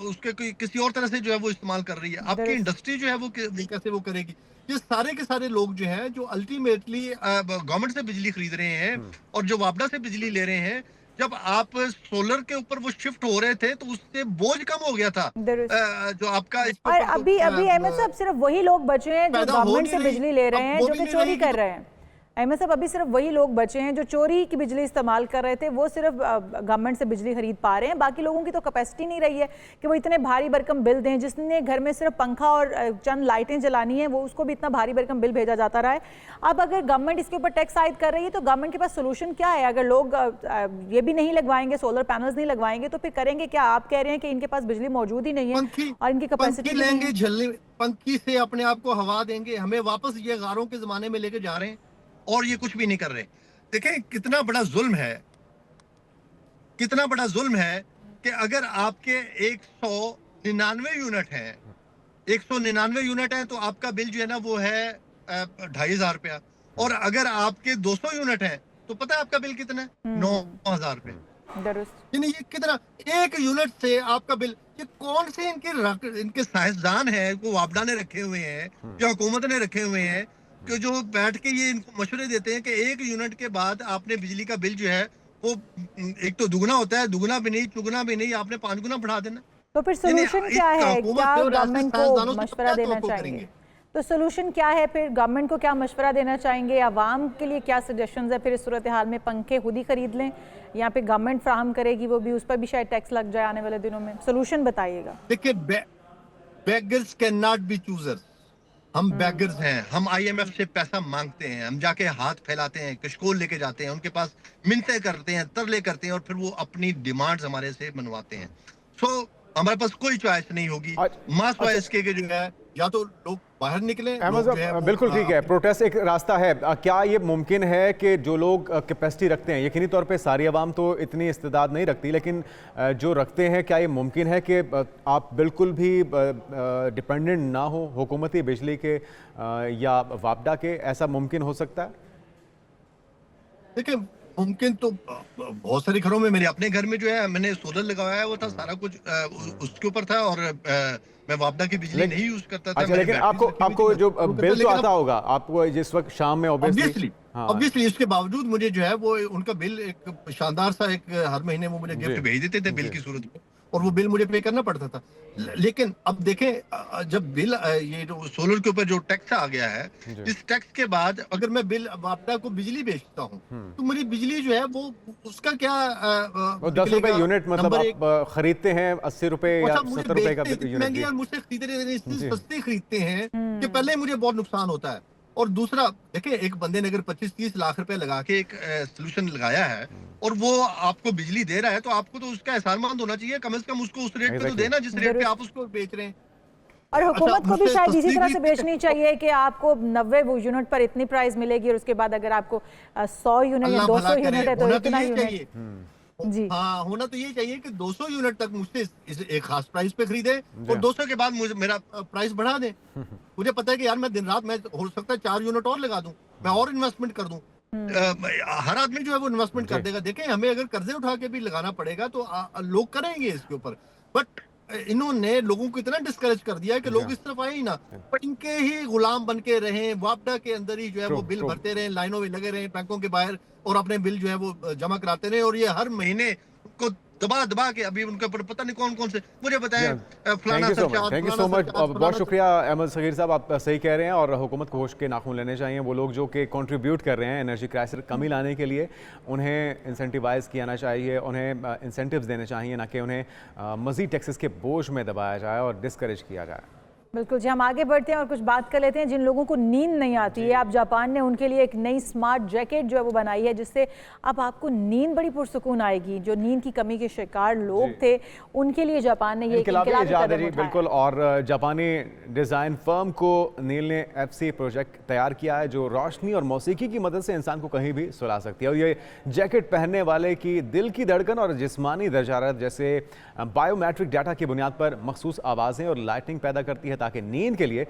उसके किसी और तरह से जो है वो इस्तेमाल कर रही है। आपकी इंडस्ट्री जो है वो कैसे वो करेगी? ये सारे के सारे लोग जो हैं जो अल्टीमेटली गवर्नमेंट से बिजली खरीद रहे हैं और जो वापडा से बिजली ले रहे हैं, जब आप सोलर के ऊपर वो शिफ्ट हो रहे थे तो उससे बोझ कम हो गया था जो आपका। और अभी अहमद साहब सिर्फ वही लोग बचे हैं जो गवर्नमेंट से बिजली ले रहे हैं, जो कि चोरी कर रहे हैं। अहमद साहब, अभी सिर्फ वही लोग बचे हैं जो चोरी की बिजली इस्तेमाल कर रहे थे, वो सिर्फ गवर्नमेंट से बिजली खरीद पा रहे हैं। बाकी लोगों की तो कैपेसिटी नहीं रही है कि वो इतने भारी भरकम बिल दें। जिसने घर में सिर्फ पंखा और चंद लाइटें जलानी है, वो उसको भी इतना भारी भरकम बिल भेजा जाता रहा है। अब अगर गवर्नमेंट इसके ऊपर टैक्स आयद कर रही है तो गवर्नमेंट के पास सोल्यूशन क्या है? अगर लोग ये भी नहीं लगवाएंगे, सोलर पैनल्स नहीं लगवाएंगे, तो फिर करेंगे क्या? आप कह रहे हैं कि इनके पास बिजली मौजूद ही नहीं है और इनकी कैपेसिटी लेंगे, झलने पंखी से अपने आप को हवा देंगे, हमें वापस ये गारों के जमाने में लेके जा रहे हैं और ये कुछ भी नहीं कर रहे। देखें कितना बड़ा जुल्म है, कितना बड़ा जुल्म है कि अगर आपके 199 यूनिट हैं, 199 यूनिट हैं तो आपका बिल जो है ना वो है 2500 रुपया, और अगर आपके 200 यूनिट हैं तो पता है आपका बिल कितना है? 9000 रुपये। यानी ये कितना, एक यूनिट से आपका बिल। ये कौन से इनके साइंसदान हैं वो वापडा ने रखे हुए हैं, जो हुकूमत ने रखे हुए हैं, कि जो बैठ के ये इनको मशवरे देते हैं कि एक यूनिट के बाद आपने बिजली का बिल जो है वो एक तो दुगना होता है, दुगना भी नहीं, चुगना भी नहीं, आपने 5 गुना बढ़ा देना। तो फिर सोल्यूशन क्या है? क्या गवर्नमेंट को मशवरा देना चाहेंगे? तो सोल्यूशन क्या है फिर? गवर्नमेंट को क्या मशवरा देना चाहेंगे? आवाम के लिए क्या सजेशंस है फिर इस सूरत हाल में? पंखे खुद ही खरीद लें या फिर गवर्नमेंट फ्राहम करेगी, वो भी उस पर भी शायद टैक्स लग जाए आने वाले दिनों में? सोल्यूशन बताइएगा। देखिए, beggars can not be choosers. हम बेगर्स हैं, हम IMF से पैसा मांगते हैं, हम जाके हाथ फैलाते हैं, कशकोल लेके जाते हैं, उनके पास मिन्नतें करते हैं, तरले करते हैं, और फिर वो अपनी डिमांड्स हमारे से मनवाते हैं। सो हमारे पास कोई चॉइस नहीं होगी मास चॉइस के जो है, या तो लोग बाहर निकले। बिल्कुल ठीक है, प्रोटेस्ट एक रास्ता है। क्या ये मुमकिन है कि जो लोग कैपेसिटी रखते हैं, यकीनी तौर पे सारी आवाम तो इतनी इस्तेदाद नहीं रखती, लेकिन जो रखते हैं, क्या ये मुमकिन है कि आप बिल्कुल भी डिपेंडेंट ना हो हुकूमती बिजली के या वापडा के? ऐसा मुमकिन हो सकता है? देखिए, मुमकिन तो बहुत सारे घरों में, मेरे अपने घर में जो है मैंने सोलर लगाया है, वो था सारा कुछ उसके ऊपर था, और मैं वापडा की बिजली नहीं यूज करता था। अच्छा, लेकिन आपको जो बिल तो आता होगा आपको जिस वक्त शाम में ऑब्वियसली उसके बावजूद मुझे जो है वो उनका बिल एक शानदार सा एक हर महीने वो मुझे गिफ्ट भेज देते थे बिल की सूरत में, और वो बिल मुझे पे करना पड़ता था। लेकिन अब देखें, जब बिल ये जो सोलर के ऊपर जो टैक्स आ गया है, इस टैक्स के बाद अगर मैं बिल वापडा को बिजली बेचता हूँ तो मेरी बिजली जो है वो उसका क्या 10 रुपए यूनिट, मतलब आप खरीदते हैं 80 रुपए या 70 रुपए का महंगी, और मुझसे सस्ते खरीदते हैं कि पहले मुझे बहुत नुकसान होता है। और दूसरा देखिए, एक बंदे ने अगर 25-30 लाख रुपए लगा के एक सोल्यूशन लगाया है और वो आपको बिजली दे रहा है, तो आपको तो उसका एहसानमंद होना चाहिए, कम से कम उसको उस रेट पे तो देना जिस रेट पे आप उसको बेच रहे हैं। और हुकूमत को भी शायद इसी तरह से बेचनी चाहिए कि आपको 90 यूनिट पर इतनी प्राइस मिलेगी, और उसके बाद अगर आपको 100 यूनिट या 200 यूनिट है तो इतना यूनिट। जी हाँ, होना तो ये चाहिए कि 200 यूनिट तक मुझसे एक खास प्राइस पे खरीदे, और 200 के बाद मुझे मेरा प्राइस बढ़ा दें। मुझे पता है कि यार मैं दिन रात, मैं हो सकता है 4 यूनिट और लगा दूं, मैं और इन्वेस्टमेंट कर दूं। हर आदमी जो है वो इन्वेस्टमेंट कर देगा। देखें, हमें अगर कर्जे उठा के भी लगाना पड़ेगा तो लोग करेंगे इसके ऊपर, बट इन्होंने लोगों को इतना डिस्करेज कर दिया है कि लोग इस तरफ आए ही ना, पर इनके ही गुलाम बन के रहे, वापडा के अंदर ही जो है वो बिल भरते रहे, लाइनों में लगे रहे बैंकों के बाहर, और अपने बिल जो है वो जमा कराते रहे, और ये हर महीने को दबा के अभी उनके ऊपर पता नहीं कौन कौन से, मुझे बताएं फलाना खर्चा। थैंक यू सो मच, बहुत शुक्रिया अहमद सगीर साहब, आप सही कह रहे हैं। और हुकूमत को होश के नाखून लेने चाहिए। वो लोग जो कि कंट्रीब्यूट कर रहे हैं एनर्जी क्राइसिस कमी लाने के लिए, उन्हें इंसेंटिवाइज किया जाना चाहिए, उन्हें इंसेंटिव्स देने चाहिए, ना कि उन्हें मज़ीद टैक्सेस के बोझ में दबाया जाए और डिस्करेज किया जाए। बिल्कुल जी, हम आगे बढ़ते हैं और कुछ बात कर लेते हैं जिन लोगों को नींद नहीं आती है। अब जापान ने उनके लिए एक नई स्मार्ट जैकेट जो है वो बनाई है, जिससे अब आपको नींद बड़ी पुरसुकून आएगी। जो नींद की कमी के शिकार लोग थे उनके लिए जापान ने ये इनकलाबी इजाद है जी, बिल्कुल। और जापानी डिज़ाइन फर्म को नील ने FC प्रोजेक्ट तैयार किया है, जो रोशनी और मौसीकी की मदद से इंसान को कहीं भी सुला सकती है। और ये जैकेट पहनने वाले की दिल की धड़कन और जिस्मानी दर्जारत जैसे बायोमेट्रिक डाटा की बुनियाद पर मखसूस आवाज़ें और लाइटिंग पैदा करती है, ताकि नींद के लिए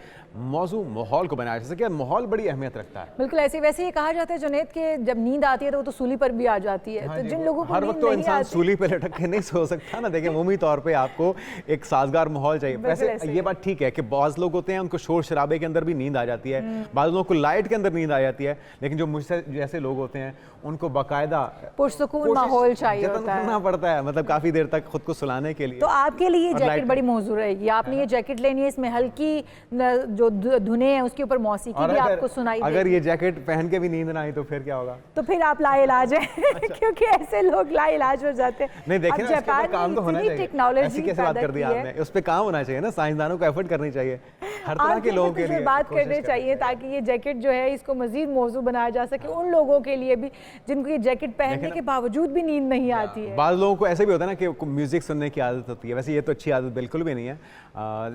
मौजू माहौल को बनाया जा सके। माहौल बड़ी अहमियत रखता है। बिल्कुल, ऐसे वैसे ये कहा जाता है जुनैद के जब नींद आती है तो वो तो सूली पर भी आ जाती है। तो जिन लोगों को हर वक्त तो इंसान सूली पे लटक के नहीं सो सकता ना। देखिए, उमूमी तौर पे आपको एक साजगार माहौल चाहिए। वैसे ये बात ठीक है कि बहुत लोग होते हैं उनको शोर शराबे के अंदर भी नींद आ जाती है, बाद लोगों को लाइट के अंदर नींद आ जाती है, लेकिन जो मुझसे जैसे लोग होते हैं उनको बाकायदा पुरसुकून माहौल चाहिए होता है, करना पड़ता है, मतलब काफ़ी देर तक खुद को सुलाने के लिए। तो आपके लिए ये जैकेट बड़ी मौजूद रहेगी। आपने ये जैकेट लेनी है, इसमें हल्की जो धुनें हैं उसके ऊपर मौसीकी भी आपको सुनाई अगर ये जैकेट पहन के भी नींद ना आई तो फिर क्या होगा? तो फिर आप लाइलाज हैं। क्योंकि ऐसे लोग लाइलाज हो जाते हैं। नहीं, देखिए ना, इसके ऊपर काम तो होना चाहिए। टेक्नोलॉजी ऐसी कैसे बात कर दी आपने? उस पे काम होना चाहिए ना, साइंसदानों को एफर्ट करनी चाहिए हर तरह के लोगों के लिए बात करनी चाहिए, ताकि ये जैकेट जो है इसको मजीद मौजू बनाया जा सके उन लोगों के लिए भी जिनको ये जैकेट पहनने के बावजूद भी नींद नहीं आती है। बाद लोगों को ऐसे भी होता है ना कि म्यूजिक सुनने की आदत होती है। वैसे ये तो अच्छी आदत बिल्कुल भी नहीं है,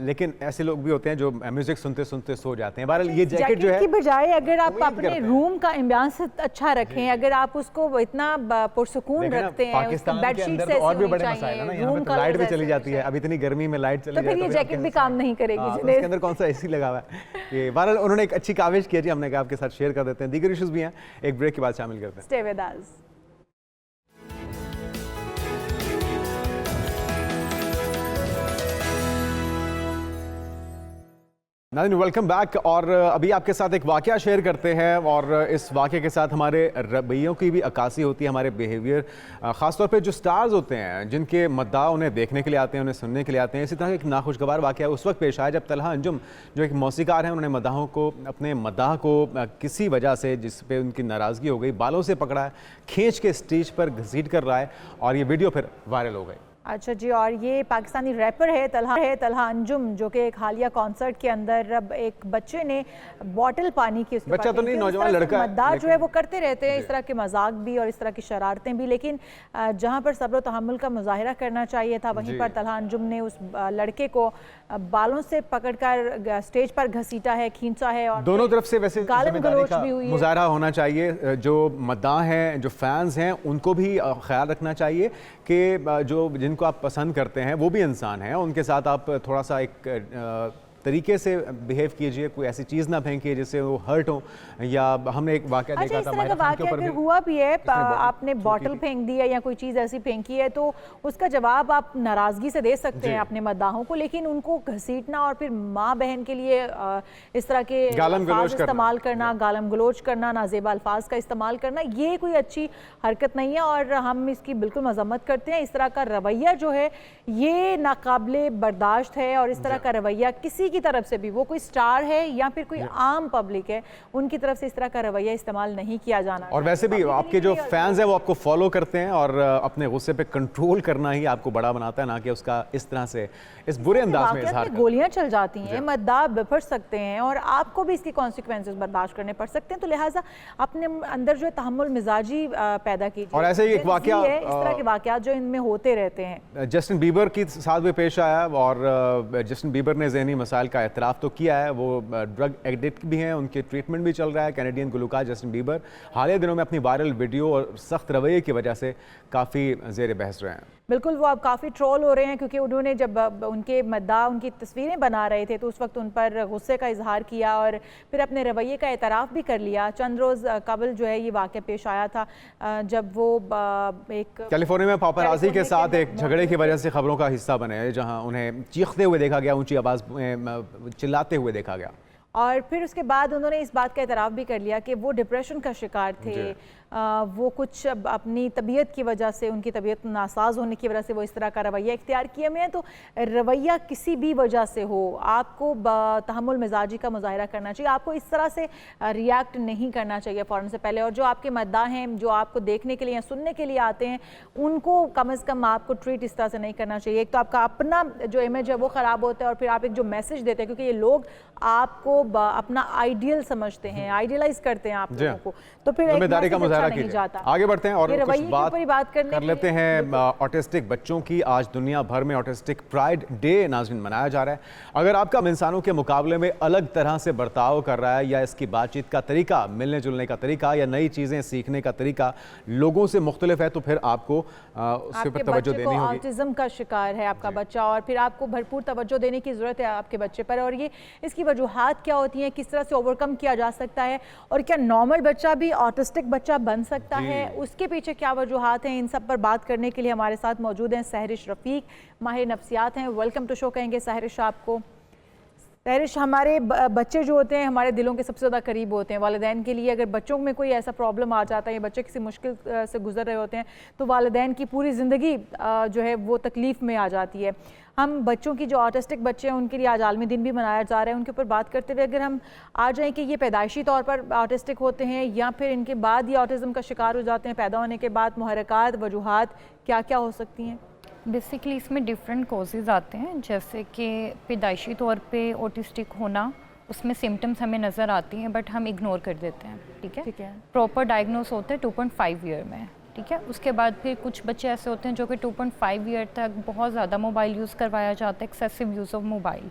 लेकिन ऐसे लोग भी होते हैं जो म्यूजिक सुनते सुनते सो जाते हैं। बहरहाल ये जैकेट जो है की बजाय अगर आप अपने रूम का एम्बियंस अच्छा रखें, अगर आप उसको इतना पुरसुकून रखते हैं, पाकिस्तान के अंदर तो और भी बड़े मसाइल है ना, यहाँ पे तो लाइट भी चली जाती है। अब इतनी गर्मी में लाइट चली जाती है तो फिर ये जैकेट भी काम नहीं करेगी। इसके अंदर कौन सा AC लगा हुआ है? ये बहरहाल उन्होंने एक अच्छी काविश की है जी, हमने कहा आपके साथ शेयर कर देते हैं। दीगर इश्यूज भी हैं, एक ब्रेक के बाद शामिल करते हैं। Stay with us. नाज़रीन, वेलकम बैक। और अभी आपके साथ एक वाक़या शेयर करते हैं, और इस वाक़े के साथ हमारे रवैयों की भी अक्कासी होती है, हमारे बिहेवियर, ख़ासतौर पे जो स्टार्स होते हैं जिनके मद्दाह उन्हें देखने के लिए आते हैं, उन्हें सुनने के लिए आते हैं। इसी तरह एक नाखुशगवार वाक़या उस वक्त पेश आया जब तलहा अंजुम, जो एक मौसीकार हैं, उन्होंने मद्दाहों को, अपने मद्दाह को किसी वजह से जिस पे उनकी नाराज़गी हो गई, बालों से पकड़ा है, खींच के स्टेज पर घसीट कर रहा है, और ये वीडियो फिर वायरल हो गई। अच्छा जी, और ये पाकिस्तानी रैपर है तलहा अंजुम, जो कि एक हालिया कॉन्सर्ट के अंदर अब एक बच्चे ने बॉटल पानी की, उसके बच्चा तो नहीं, नौजवान लड़का है, मद्दाह जो है वो करते रहते हैं इस तरह के मजाक भी और इस तरह की शरारतें भी, लेकिन जहां पर सब्र तहम्मुल का मुजाहिरा करना चाहिए था, वहीं पर तलहा अंजुम ने उस लड़के को बालों से पकड़कर स्टेज पर घसीटा है, खींचा है, और दोनों तरफ से वैसे गालिब गलौज भी हुई है। मुजाहरा होना चाहिए। जो मद्दाह हैं, जो फैंस हैं, उनको भी ख्याल रखना चाहिए कि जो जिनको आप पसंद करते हैं वो भी इंसान हैं, उनके साथ आप थोड़ा सा एक तरीके से बिहेव कीजिए, कोई ऐसी चीज़ ना फेंकिए जिससे वो हर्ट हो। या हमने एक वाक़या देखा था, इस तरह का वाक़या अगर हुआ भी है, आपने बॉटल फेंक दी है या कोई चीज़ ऐसी फेंकी है, तो उसका जवाब आप नाराज़गी से दे सकते हैं अपने मद्दाहों को, लेकिन उनको घसीटना और फिर माँ बहन के लिए इस तरह के अल्फाज इस्तेमाल करना, गालम गलोच करना, नाजेबा अल्फाज का इस्तेमाल करना, ये कोई अच्छी हरकत नहीं है, और हम इसकी बिल्कुल मजम्मत करते हैं। इस तरह का रवैया जो है ये नाकाबिले बर्दाश्त है, और इस तरह का रवैया किसी की तरफ से भी, वो कोई स्टार है या फिर कोई आम पब्लिक है, उनकी तरफ से इस तरह का रवैया इस्तेमाल नहीं किया जाना। और वैसे भी आपके जो फैंस हैं वो आपको फॉलो करते हैं, और अपने गुस्से पे कंट्रोल करना ही आपको बड़ा बनाता है, ना कि उसका इस तरह से इस बुरे अंदाज में इज़हार करना। गोलियां चल जाती हैं, मद्दाह बिफर सकते हैं, और आपको भी इसकी कॉन्सिक्वेंसेस बर्दाश्त करने पड़ सकते हैं, तो लिहाजा अपने अंदर जो है तहम्मुल मिजाजी पैदा कीजिए। और ऐसे ही एक वाक़या है, इस तरह के वाक़यात जो इनमें होते रहते हैं। जस्टिन बीबर के साथ भी पेश आया, और जस्टिन बीबर ने ज़हनी मसाइल का एतराफ़ तो किया है, वो ड्रग एडिक्ट भी हैं, उनके ट्रीटमेंट भी चल रहा है। कैनेडियन गुलकार जस्टिन बीबर हालिया दिनों में अपनी वायरल वीडियो और सख्त रवैये की वजह से काफ़ी ज़ेर बहस रहे हैं। बिल्कुल, वो अब काफ़ी ट्रोल हो रहे हैं, क्योंकि उन्होंने जब उनके मद्दाह उनकी तस्वीरें बना रहे थे तो उस वक्त उन पर गुस्से का इजहार किया और फिर अपने रवैये का एतराफ़ भी कर लिया। चंद रोज़ कबल जो है ये वाक़या पेश आया था, जब वो एक कैलिफोर्निया में पापराज़ी के साथ एक झगड़े की वजह से खबरों का हिस्सा बने, जहाँ उन्हें चीखते हुए देखा गया, ऊँची आवाज़ चिल्लाते हुए देखा गया। और फिर उसके बाद उन्होंने इस बात का एतराफ़ भी कर लिया कि वो डिप्रेशन का शिकार थे। वो कुछ अपनी तबीयत की वजह से, उनकी तबीयत नासाज होने की वजह से वो इस तरह का रवैया इख्तियार किए हुए हैं। तो रवैया किसी भी वजह से हो, आपको तहम्मुल मिजाजी का मुजाहरा करना चाहिए, आपको इस तरह से रिएक्ट नहीं करना चाहिए फ़ौरन से पहले। और जो आपके मद्दाह हैं, जो आपको देखने के लिए या सुनने के लिए आते हैं, उनको कम से कम आपको ट्रीट इस तरह से नहीं करना चाहिए। एक तो आपका अपना जो इमेज है वो ख़राब होता है, और फिर आप एक जो मैसेज देते हैं, क्योंकि ये लोग आपको अपना आइडियल समझते हैं, आइडियलाइज करते हैं आप लोगों को, तो फिर जिम्मेदारी का मुजाहरा नहीं जाता। आगे बढ़ते हैं और कुछ बात कर लेते हैं ऑटिस्टिक बच्चों की। आज दुनिया भर में ऑटिस्टिक प्राइड डे नाज़रीन मनाया जा रहा है। अगर आपका इंसानों के मुकाबले में अलग तरह से बर्ताव कर रहा है, या इसकी बातचीत का तरीका, मिलने जुलने का तरीका, या नई चीज़ें सीखने का तरीका लोगों से मुख्तलिफ है, तो फिर आपको उसके ऊपर तवज्जो देनी होगी। ऑटिज्म का शिकार है आपका बच्चा, और फिर आपको भरपूर तवज्जो देने की ज़रूरत है आपके बच्चे पर। और ये इसकी वजूहात क्या होती हैं, किस तरह से ओवरकम किया जा सकता है, और क्या नॉर्मल बच्चा भी ऑटिस्टिक बच्चा बन सकता है, उसके पीछे क्या वजूहात हैं, इन सब पर बात करने के लिए हमारे साथ मौजूद हैं सहरिश रफ़ीक, माहिर नफ्सियात हैं। वेलकम टू शो कहेंगे सहरिश आपको। सहरिश, हमारे बच्चे जो होते हैं हमारे दिलों के सबसे ज़्यादा करीब होते हैं। वालिदैन के लिए अगर बच्चों में कोई ऐसा प्रॉब्लम आ जाता है, या बच्चे किसी मुश्किल से गुजर रहे होते हैं, तो वालिदैन की पूरी ज़िंदगी जो है वो तकलीफ़ में आ जाती है। हम बच्चों की जो ऑटिस्टिक बच्चे हैं उनके लिए आज आलमी दिन भी मनाया जा रहा है। उनके ऊपर बात करते हुए अगर हम आ जाएं कि ये पैदाइशी तौर पर ऑटिस्टिक होते हैं, या फिर इनके बाद ये ऑटिज़म का शिकार हो जाते हैं, पैदा होने के बाद मुहर्रिकात, वजूहात क्या क्या हो सकती हैं? बेसिकली इसमें डिफरेंट कॉजेज़ आते हैं, जैसे कि पैदाइशी तौर पे ऑटिस्टिक होना, उसमें सिम्टम्स हमें नज़र आती हैं बट हम इग्नोर कर देते हैं। ठीक है। प्रॉपर डायग्नोस होता है 2.5 ईयर में। ठीक है। उसके बाद फिर कुछ बच्चे ऐसे होते हैं जो कि 2.5 ईयर तक बहुत ज़्यादा मोबाइल यूज़ करवाया जाता है, एक्सेसिव यूज़ ऑफ मोबाइल,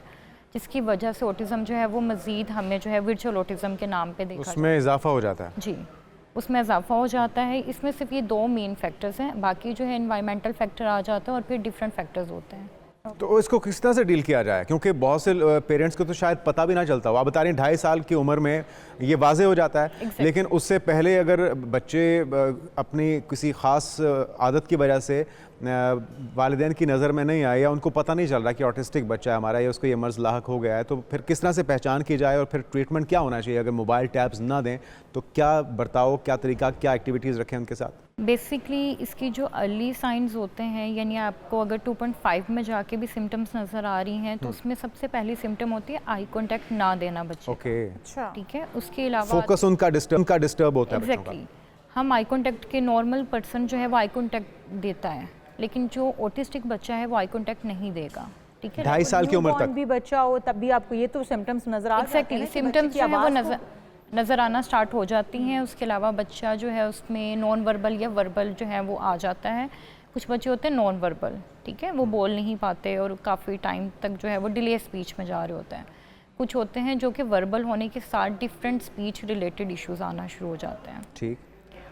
जिसकी वजह से ऑटिज़म जो है वो मज़ीद हमें जो है वर्चुअल ऑटिज़म के नाम पे देखा उसमें इजाफा हो जाता है। जी, उसमें इजाफा हो जाता है। इसमें सिर्फ ये 2 मेन फैक्टर्स हैं, बाकी जो है एनवायरमेंटल फैक्टर आ जाता है और फिर डिफरेंट फैक्टर्स होते हैं। तो इसको किस तरह से डील किया जाए, क्योंकि बहुत से पेरेंट्स को तो शायद पता भी ना चलता हो। आप बता रहे हैं 2.5 साल की उम्र में ये वाजे हो जाता है, लेकिन उससे पहले अगर बच्चे अपनी किसी ख़ास आदत की वजह से वालिदैन की नज़र में नहीं आए, या उनको पता नहीं चल रहा कि ऑटिस्टिक बच्चा है हमारा, या उसको ये मर्ज़ लाहक हो गया है, तो फिर किस तरह से पहचान की जाए, और फिर ट्रीटमेंट क्या होना चाहिए? अगर मोबाइल टैब्स ना दें तो क्या बर्ताव, क्या तरीका, क्या एक्टिविटीज़ रखें उनके साथ? बेसिकली इसकी जो अर्ली साइंस होते हैं, यानी आपको अगर 2.5 में जाके भी सिम्टम्स नज़र आ रही हैं, तो उसमें सबसे पहली सिम्टम होती है आई कांटेक्ट ना देना बच्चे। ओके, अच्छा, ठीक है। उसके अलावा फोकस उनका डिस्टर्ब होता है। एग्जैक्टली। हम आई कांटेक्ट के नॉर्मल पर्सन जो है वो आई कांटेक्ट देता है, लेकिन जो ऑटिस्टिक बच्चा है वो आई कांटेक्ट नहीं देगा। ठीक है। 2.5 साल की उम्र तक भी बच्चा हो तब भी आपको ये तो सिम्टम्स नजर आ रहे हैं। एग्जैक्टली, सिम्टम्स जो है वो नज़र आना स्टार्ट हो जाती हैं। उसके अलावा बच्चा जो है उसमें नॉन वर्बल या वर्बल जो है वो आ जाता है। कुछ बच्चे होते हैं नॉन वर्बल, ठीक है, वो बोल नहीं पाते और काफ़ी टाइम तक जो है वो डिले स्पीच में जा रहे होते हैं। कुछ होते हैं जो कि वर्बल होने के साथ डिफरेंट स्पीच रिलेटेड इश्यूज आना शुरू हो जाते हैं। ठीक।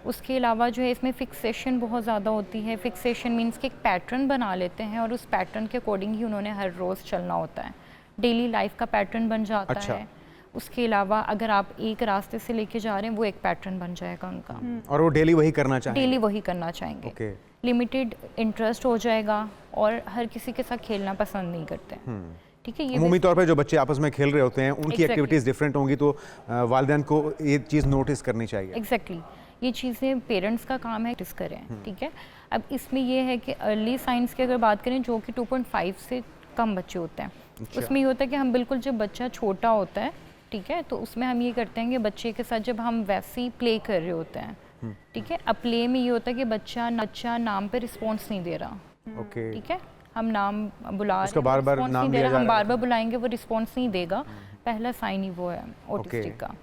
उसके अलावा जो है इसमें फिक्सेशन बहुत ज़्यादा होती है। फिक्सेशन मीन्स कि एक पैटर्न बना लेते हैं और उस पैटर्न के अकॉर्डिंग ही उन्होंने हर रोज़ चलना होता है। डेली लाइफ का पैटर्न बन जाता है। उसके अलावा अगर आप एक रास्ते से लेके जा रहे हैं वो एक पैटर्न बन जाएगा उनका, और वो डेली वही करना चाहेंगे। डेली वही करना चाहेंगे। लिमिटेड इंटरेस्ट हो जाएगा और हर किसी के साथ खेलना पसंद नहीं करते। ठीक है। ये उम्मी तौर पे जो बच्चे आपस में खेल रहे होते हैं उनकी एक्टिविटीज़ डिफरेंट होंगी, तो वालिदैन को ये चीज़ नोटिस करनी चाहिए। एग्जैक्टली, ये चीज़ें पेरेंट्स का काम है नोटिस करें। ठीक है। अब इसमें ये है कि अर्ली साइंस की अगर बात करें, जो कि 2.5 से कम बच्चे होते हैं, उसमें ये होता है कि हम बिल्कुल जब बच्चा छोटा होता है, ठीक है, तो उसमें हम ये करते हैं कि बच्चे के साथ जब हम वैसे ही प्ले कर रहे होते हैं, ठीक है, अब प्ले में ये होता है कि बच्चा नाम पे रिस्पॉन्स नहीं दे रहा। ठीक है, हम नाम बुला रहे हैं, बार-बार नाम दिया जा रहा है, हम बार-बार बुलाएंगे वो रिस्पॉन्स नहीं देगा। पहला साइन ही वो है ऑटिस्टिक का।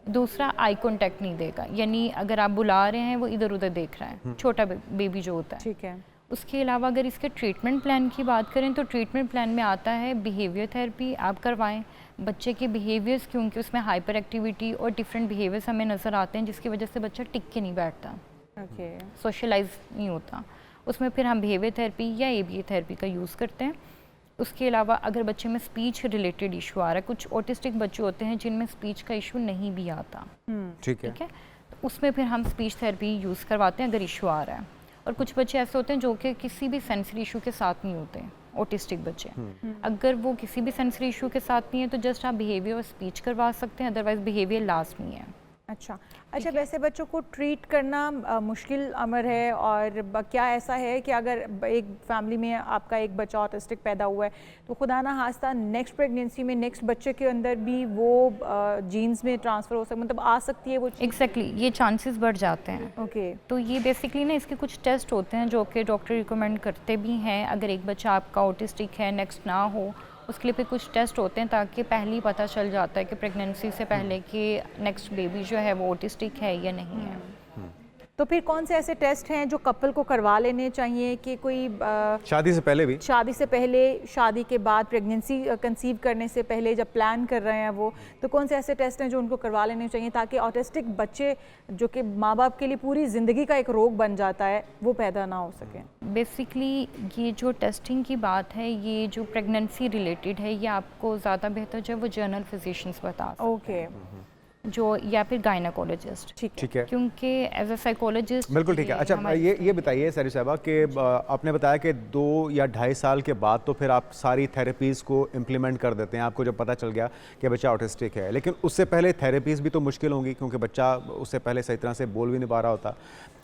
दूसरा, आई कांटेक्ट नहीं देगा, यानी अगर आप बुला रहे हैं वो इधर उधर देख रहा है, छोटा बेबी जो होता है। ठीक है। उसके अलावा अगर इसके ट्रीटमेंट प्लान की बात करें तो ट्रीटमेंट प्लान में आता है बिहेवियर थेरेपी आप करवाएं। बच्चे के बिहेवियर्स, क्योंकि उसमें हाइपर एक्टिविटी और डिफरेंट बिहेवियर्स हमें नज़र आते हैं, जिसकी वजह से बच्चा टिक के नहीं बैठता, सोशलाइज नहीं होता, उसमें फिर हम बिहेवियर थेरेपी या ABA थेरेपी का यूज़ करते हैं। उसके अलावा अगर बच्चे में स्पीच रिलेटेड इशू आ रहा है, कुछ ऑटिस्टिक बच्चे होते हैं जिनमें स्पीच का इशू नहीं भी आता, ठीक है, तो उसमें फिर हम स्पीच थेरेपी यूज़ करवाते हैं अगर इशू आ रहा है। और कुछ बच्चे ऐसे होते हैं जो कि किसी भी सेंसरी इशू के साथ नहीं होते, ऑटिस्टिक बच्चे। अगर वो किसी भी सेंसरी इशू के साथ नहीं है तो जस्ट आप बिहेवियर और स्पीच करवा सकते हैं, अदरवाइज बिहेवियर लास्ट नहीं है। अच्छा वैसे बच्चों को ट्रीट करना मुश्किल अमर है, और क्या ऐसा है कि अगर एक फैमिली में आपका एक बच्चा ऑटिस्टिक पैदा हुआ है तो खुदा ना खास्ता नेक्स्ट प्रेगनेंसी में नेक्स्ट बच्चे के अंदर भी वो जीन्स में ट्रांसफ़र हो सकता, मतलब आ सकती है वो? एग्जैक्टली ये चांसेस बढ़ जाते हैं। ओके तो ये बेसिकली ना इसके कुछ टेस्ट होते हैं जो कि डॉक्टर रिकमेंड करते भी हैं। अगर एक बच्चा आपका ऑटिस्टिक है नेक्स्ट ना हो, उसके लिए फिर कुछ टेस्ट होते हैं ताकि पहले ही पता चल जाता है कि प्रेगनेंसी से पहले कि नेक्स्ट बेबी जो है वो ऑटिस्टिक है या नहीं है। तो फिर कौन से ऐसे टेस्ट हैं जो कपल को करवा लेने चाहिए कि कोई शादी से पहले भी, शादी से पहले, शादी के बाद, प्रेगनेंसी कंसीव करने से पहले जब प्लान कर रहे हैं वो, तो कौन से ऐसे टेस्ट हैं जो उनको करवा लेने चाहिए ताकि ऑटिस्टिक बच्चे जो कि माँ बाप के लिए पूरी ज़िंदगी का एक रोग बन जाता है वो पैदा ना हो सके? बेसिकली ये जो टेस्टिंग की बात है, ये जो प्रेगनेंसी रिलेटेड है, ये आपको ज़्यादा बेहतर जो है वो जनरल फिजिशियंस बता सकते हैं। ओके जो या फिर गायनाकोलॉजिस्ट। ठीक है, क्योंकि एज अ साइकोलॉजिस्ट बिल्कुल ठीक है। अच्छा ये बताइए सारी साहबा कि आपने बताया कि 2 या 2.5 साल के बाद तो फिर आप सारी थेरेपीज़ को इम्प्लीमेंट कर देते हैं, आपको जब पता चल गया कि बच्चा ऑटिस्टिक है, लेकिन उससे पहले थेरेपीज़ भी तो मुश्किल होंगी क्योंकि बच्चा उससे पहले सही तरह से बोल भी नहीं पा रहा होता।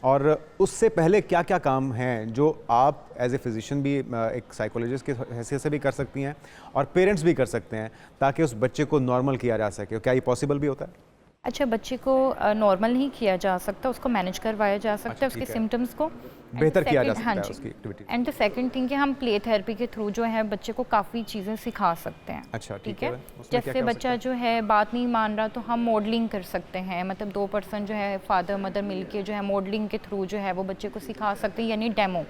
और उससे पहले क्या क्या काम हैं जो आप एज ए फिजिशियन भी एक साइकोलॉजिस्ट की हैसियत से भी कर सकती हैं और पेरेंट्स भी कर सकते हैं ताकि उस बच्चे को नॉर्मल किया जा सके? क्या ये पॉसिबल भी होता है? अच्छा, बच्चे को नॉर्मल नहीं किया जा सकता, उसको मैनेज करवाया जा सकता है, उसके सिम्टम्स को बेहतर किया जा सकता है उसकी activity. And the second thing कि हम प्ले थेरेपी के थ्रू जो है बच्चे को काफ़ी चीज़ें सिखा सकते हैं। अच्छा ठीक है, जैसे बच्चा जो है बात नहीं मान रहा तो हम मॉडलिंग कर सकते हैं, मतलब 2 पर्सन जो है फादर मदर मिलके जो है मॉडलिंग के थ्रू जो है वो बच्चे को सिखा सकते हैं, यानी डेमो,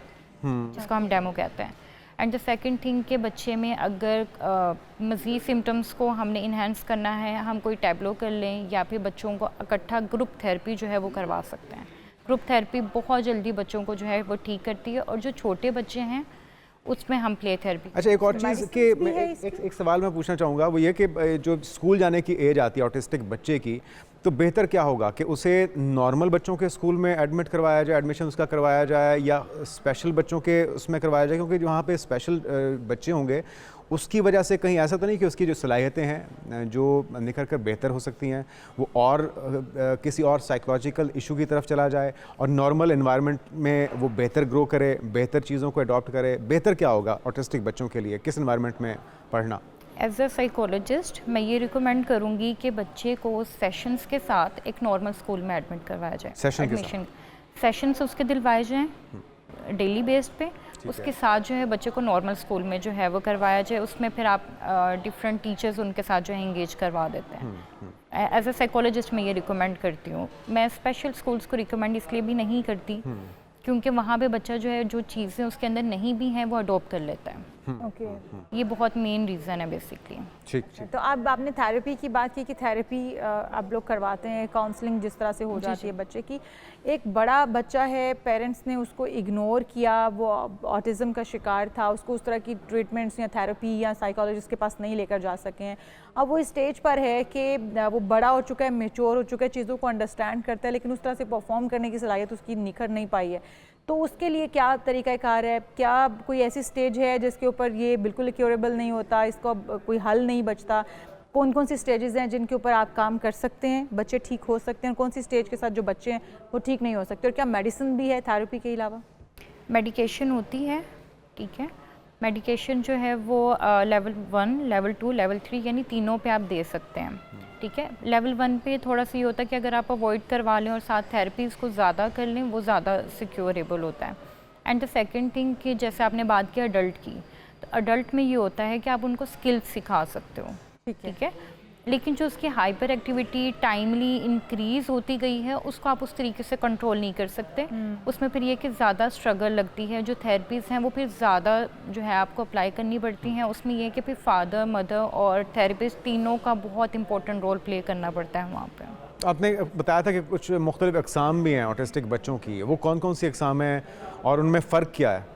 जिसको हम डेमो कहते हैं। एंड द सेकंड थिंग के बच्चे में अगर मज़ीद सिम्टम्स को हमने इन्हेंस करना है, हम कोई टैबलो कर लें या फिर बच्चों को इकट्ठा ग्रुप थेरेपी जो है वो करवा सकते हैं। ग्रुप थेरेपी बहुत जल्दी बच्चों को जो है वो ठीक करती है, और जो छोटे बच्चे हैं उसमें हम प्ले थेरेपी। अच्छा, एक और चीज़ कि एक सवाल मैं पूछना चाहूँगा, वो ये कि जो स्कूल जाने की एज आती है ऑटिस्टिक बच्चे की, तो बेहतर क्या होगा कि उसे नॉर्मल बच्चों के स्कूल में एडमिट करवाया जाए, एडमिशन उसका करवाया जाए, या स्पेशल बच्चों के उसमें करवाया जाए? क्योंकि वहाँ पे स्पेशल बच्चे होंगे उसकी वजह से कहीं ऐसा तो नहीं कि उसकी जो सलाहियतें हैं जो निखर कर बेहतर हो सकती हैं वो और किसी और साइकोलॉजिकल इशू की तरफ चला जाए और नॉर्मल एनवायरनमेंट में वो बेहतर ग्रो करे, बेहतर चीज़ों को अडॉप्ट करे? बेहतर क्या होगा ऑटिस्टिक बच्चों के लिए, किस एनवायरनमेंट में पढ़ना? एज अ साइकोलॉजिस्ट मैं ये रिकमेंड करूँगी कि बच्चे को सेशंस के साथ एक नॉर्मल स्कूल में एडमिट करवाया जाए। सेशंस उसके दिलवाए जाएँ डेली बेस्ड पे, उसके साथ जो है बच्चे को नॉर्मल स्कूल में जो है वो करवाया जाए। उसमें फिर आप डिफरेंट टीचर्स उनके साथ जो है इंगेज करवा देते हैं। एज अ साइकोलॉजिस्ट मैं ये रिकमेंड करती हूँ। मैं स्पेशल स्कूल्स को रिकमेंड इसलिए भी नहीं करती क्योंकि वहाँ पे बच्चा जो है जो चीज़ें उसके अंदर नहीं भी हैं वो अडॉप्ट कर लेता है। ओके, ये बहुत मेन रीज़न है बेसिकली। ठीक। तो अब आपने थेरेपी की बात की कि थेरेपी आप लोग करवाते हैं, काउंसलिंग जिस तरह से हो जाती है बच्चे की। एक बड़ा बच्चा है, पेरेंट्स ने उसको इग्नोर किया, वो ऑटिज़म का शिकार था, उसको उस तरह की ट्रीटमेंट्स या थेरेपी या साइकोलॉजिस्ट के पास नहीं लेकर जा सके हैं। अब वो स्टेज पर है कि वो बड़ा हो चुका है, मैच्योर हो चुका है, चीज़ों को अंडरस्टैंड करता है, लेकिन उस तरह से परफॉर्म करने की सलाहियत उसकी निखर नहीं पाई है। तो उसके लिए क्या तरीक़ाकार है? क्या कोई ऐसी स्टेज है जिसके ऊपर ये बिल्कुल क्योरेबल नहीं होता, इसका कोई हल नहीं बचता? कौन कौन सी स्टेजेस हैं जिनके ऊपर आप काम कर सकते हैं, बच्चे ठीक हो सकते हैं, और कौन सी स्टेज के साथ जो बच्चे हैं वो ठीक नहीं हो सकते? और क्या मेडिसिन भी है थेरेपी के अलावा? मेडिकेशन होती है, ठीक है। मेडिकेशन जो है वो लेवल 1, लेवल 2, लेवल 3 यानी तीनों पे आप दे सकते हैं, ठीक है। लेवल 1 पे थोड़ा सा ये होता है कि अगर आप अवॉइड करवा लें और साथ थेरेपीज़ को ज़्यादा कर लें वो ज़्यादा सिक्योरेबल होता है। एंड द सेकंड थिंग कि जैसे आपने बात की अडल्ट की, तो अडल्ट में ये होता है कि आप उनको स्किल्स सिखा सकते हो, ठीक है। लेकिन जो उसकी हाइपर एक्टिविटी टाइमली इंक्रीज़ होती गई है उसको आप उस तरीके से कंट्रोल नहीं कर सकते। उसमें फिर ये कि ज़्यादा स्ट्रगल लगती है, जो थेरेपीज़ हैं वो फिर ज़्यादा जो है आपको अप्लाई करनी पड़ती हैं। उसमें ये कि फिर फादर मदर और थेरेपिस्ट तीनों का बहुत इंपॉर्टेंट रोल प्ले करना पड़ता है वहाँ पर। आपने बताया था कि कुछ मुख्तलिफ अक़साम भी हैं ऑटिस्टिक बच्चों की, वो कौन कौन सी अक़साम हैं और उनमें फ़र्क क्या है?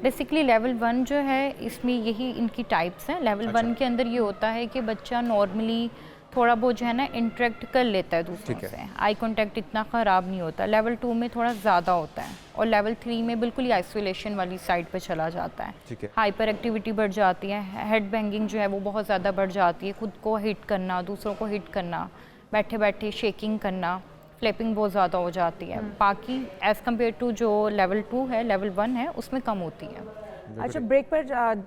बेसिकली लेवल 1 जो है इसमें यही इनकी टाइप्स हैं। लेवल 1 के अंदर ये होता है कि बच्चा नॉर्मली थोड़ा बहुत जो है ना इंटरेक्ट कर लेता है दूसरों ठीक है। से, आई कांटेक्ट इतना ख़राब नहीं होता। लेवल 2 में थोड़ा ज़्यादा होता है और लेवल 3 में बिल्कुल ही आइसोलेशन वाली साइड पे चला जाता है। ठीक है। हाइपर एक्टिविटी बढ़ जाती है, हेड बैंगिंग जो है वो बहुत ज़्यादा बढ़ जाती है, खुद को हिट करना, दूसरों को हिट करना, बैठे बैठे शेकिंग करना, फ्लिपिंग बहुत ज़्यादा हो जाती है। बाकी एज़ कम्पेयर टू जो लेवल 2 है, लेवल 1 है, उसमें कम होती है। अच्छा, ब्रेक पर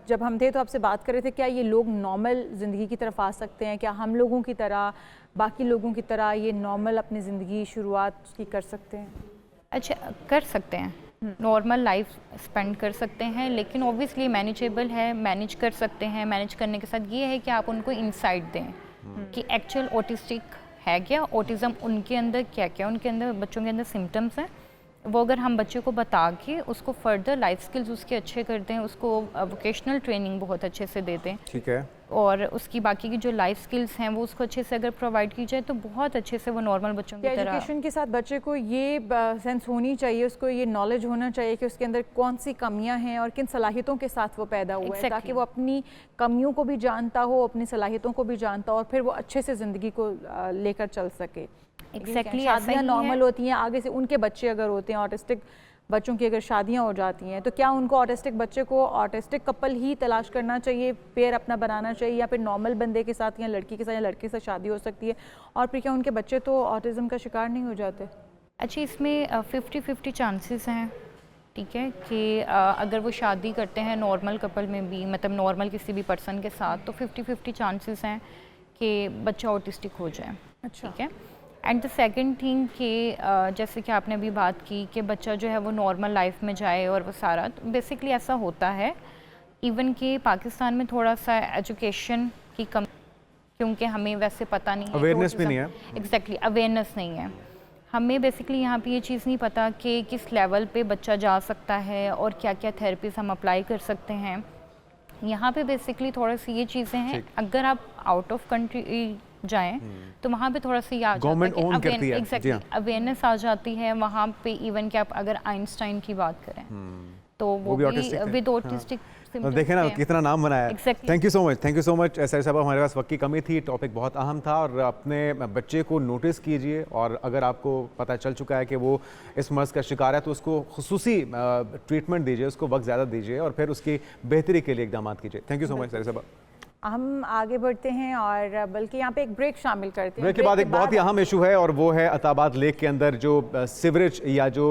जब हम थे तो आपसे बात कर रहे थे, क्या ये लोग नॉर्मल ज़िंदगी की तरफ आ सकते हैं? क्या हम लोगों की तरह, बाकी लोगों की तरह ये नॉर्मल अपनी ज़िंदगी शुरुआत की कर सकते हैं? अच्छा, कर सकते हैं, नॉर्मल लाइफ स्पेंड कर सकते हैं, लेकिन ऑब्वियसली मैनेजेबल है, मैनेज कर सकते हैं। मैनेज करने के साथ ये है कि आप उनको इंसाइट दें कि एक्चुअल ऑटिस्टिक है क्या, ऑटिज़म उनके अंदर क्या क्या उनके अंदर, बच्चों के अंदर सिम्टम्स हैं, वो अगर हम बच्चे को बता के उसको फर्दर लाइफ स्किल्स उसके अच्छे कर दें, उसको वोकेशनल ट्रेनिंग बहुत अच्छे से दे दें, ठीक है, और उसकी बाकी की जो लाइफ स्किल्स हैं वो उसको अच्छे से अगर प्रोवाइड की जाए तो बहुत अच्छे से वो नॉर्मल बच्चों की तरह। एजुकेशन के साथ बच्चे को ये सेंस होनी चाहिए, उसको ये नॉलेज होना चाहिए कि उसके अंदर कौन सी कमियां हैं और किन सलाहियतों के साथ वो पैदा हुआ है, ताकि वो अपनी कमियों को भी जानता हो, अपनी सलाहियतों को भी जानता हो और फिर वो अच्छे से ज़िंदगी को लेकर चल सके। एग्जैक्टली शादियाँ नॉर्मल होती हैं, आगे से उनके बच्चे अगर होते हैं ऑटिस्टिक बच्चों की, अगर शादियां हो जाती हैं तो क्या उनको ऑटिस्टिक बच्चे को ऑटिस्टिक कपल ही तलाश करना चाहिए, पेयर अपना बनाना चाहिए, या फिर नॉर्मल बंदे के साथ या लड़की के साथ या लड़के के साथ शादी हो सकती है? और फिर क्या उनके बच्चे तो ऑटिज़म का शिकार नहीं हो जाते? अच्छा, इसमें 50-50 चांसेस हैं, ठीक है, कि अगर वो शादी करते हैं नॉर्मल कपल में भी, मतलब नॉर्मल किसी भी पर्सन के साथ, तो 50-50 चांसेस हैं कि बच्चा ऑटिस्टिक हो जाए। अच्छा, ठीक है। एंड द सेकंड थिंग कि जैसे कि आपने अभी बात की कि बच्चा जो है वो नॉर्मल लाइफ में जाए और वो सारा, तो बेसिकली ऐसा होता है। इवन कि पाकिस्तान में थोड़ा सा एजुकेशन की कम, क्योंकि हमें वैसे पता नहीं है, अवेयरनेस भी नहीं है। एग्जैक्टली, अवेयरनेस नहीं है। हमें बेसिकली यहाँ पे ये चीज़ नहीं पता कि किस लेवल पे बच्चा जा सकता है और क्या क्या थेरेपीज हम अप्लाई कर सकते हैं। यहाँ पे बेसिकली थोड़ा सी ये चीज़ें हैं, अगर आप आउट ऑफ कंट्री जाएं तो वहाँ पे थोड़ा सी गवर्नमेंट ओन करती है, एग्जैक्टली अवेयरनेस आ जाती है वहाँ पे। इवन कि आप अगर आइंस्टाइन की बात करें तो वो भी विद ऑटिस्टिक तो देखें ना कितना नाम बनाया। Exactly. Thank you so much sir साहब, हमारे पास वक्त की कमी थी, टॉपिक बहुत अहम था, और अपने बच्चे को नोटिस कीजिए, और अगर आपको पता चल चुका है कि वो इस मर्ज़ का शिकार है तो उसको खुसूसी ट्रीटमेंट दीजिए, उसको वक्त ज़्यादा दीजिए और फिर उसकी बेहतरी के लिए इकदाम कीजिए। Thank you so much sir साहब। हम आगे बढ़ते हैं और बल्कि यहाँ पे एक ब्रेक शामिल करते हैं। ब्रेक के बाद एक बहुत ही अहम इशू है, और वो है अताबाद लेक के अंदर जो सीवरेज या जो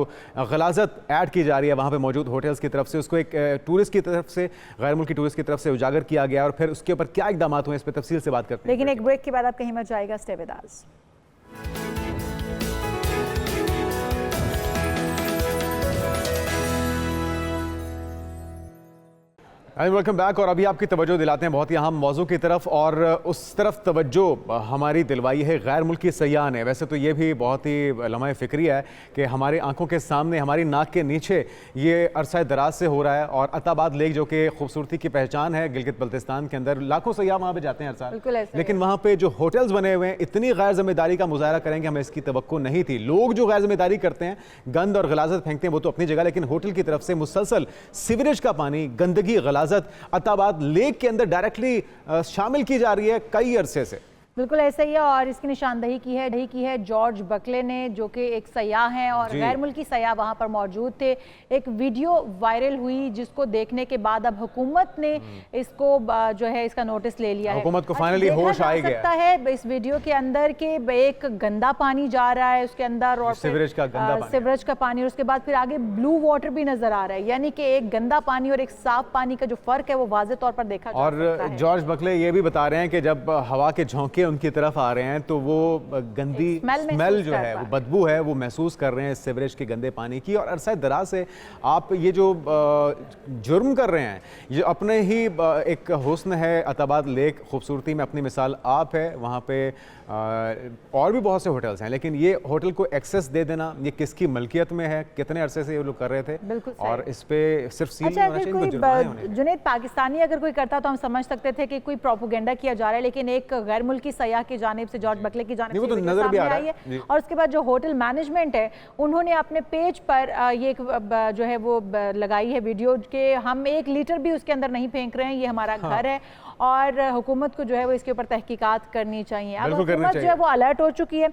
गलाजत ऐड की जा रही है वहाँ पे मौजूद होटल्स की तरफ से, उसको एक टूरिस्ट की तरफ से, गैर मुल्की टूरिस्ट की तरफ से उजागर किया गया, और फिर उसके ऊपर क्या इकदाम हुए इस पर तफसील से बात करते हैं। लेकिन एक ब्रेक के बाद आप कहीं मत जाएगा, stay with us. Welcome back. और अभी आपकी तवज्जो दिलाते हैं बहुत ही अहम मौजू की तरफ, और उस तरफ तवज्जो हमारी दिलवाई है गैर मुल्की सयाह ने। वैसे तो ये भी बहुत ही लम्हा फ़िक्री है कि हमारी आंखों के सामने, हमारी नाक के नीचे ये अरसा दराज से हो रहा है, और अताबाद लेक जो कि खूबसूरती की पहचान है गिलगित बल्तिस्तान के अंदर, लाखों सयाह वहाँ पर जाते हैं हर साल, लेकिन वहाँ पर जो होटल्स बने हुए हैं इतनी गैर जिम्मेदारी का मुजाहरा करेंगे, हमें इसकी तवक्को नहीं थी। लोग जो गैर जिम्मेदारी करते हैं, गंद और गलाजत फेंकते हैं, वो तो अपनी जगह, लेकिन होटल की तरफ से मुसलसल सीवरेज का पानी, गंदगी, अताबाद लेक के अंदर डायरेक्टली शामिल की जा रही है कई अरसे से। बिल्कुल ऐसा ही है, और इसकी निशानदही की है जॉर्ज बकले ने, जो कि एक सयाह हैं और गैर मुल्की सयाह वहाँ पर मौजूद थे। एक वीडियो वायरल हुई जिसको देखने के बाद अब हुकूमत ने इसको जो है इसका नोटिस ले लिया है। हुकूमत को फाइनली होश आ गया है इस वीडियो के अंदर के एक गंदा पानी जा रहा है उसके अंदर, और सीवरेज का पानी, और उसके बाद फिर आगे ब्लू वाटर भी नजर आ रहा है, यानी कि एक गंदा पानी और एक साफ पानी का जो फर्क है वो वाज़ेह तौर पर देखा जा सकता है। और जॉर्ज बकले ये भी बता रहे हैं कि जब हवा के झोंके उनकी तरफ आ रहे हैं तो वो गंदी स्मेल जो है, वो बदबू है, वो महसूस कर रहे हैं सीवरेज के गंदे पानी की। और अरसा दराज से आप ये जो जुर्म कर रहे हैं, ये अपने ही एक हुस्न है अताबाद लेक, खूबसूरती में अपनी मिसाल आप है, वहाँ पे और भी बहुत से होटल्स हैं, लेकिन ये होटल को एक्सेस दे देना, ये किसकी मलकियत में है, कितने अरसे से ये लोग कर रहे थे, और इस पे सिर्फ सील नहीं होना चाहिए, जुर्माना होना चाहिए। जुनैद, पाकिस्तानी अगर कोई करता तो हम समझ सकते थे कि कोई प्रोपोगेंडा किया जा रहा है, लेकिन एक गैर मुल्की सयाह की जानिब से, जॉर्ज बकले की जानिब नहीं, वो से तो वीडियो नजर भी सामने आ रहा आई है। है। जी। और उसके बाद जो होटल मैनेजमेंट है उन्होंने अपने पेज पर ये जो है वो लगाई है वीडियो के, हम 1 लीटर भी उसके अंदर नहीं फेंक रहे हैं, ये हमारा घर है और हुकूमत को जो है वो इसके ऊपर तहकीकात करनी चाहिए। अब बिल्कुल करनी हुकूमत जो है चाहिए। वो अलर्ट हो चुकी है।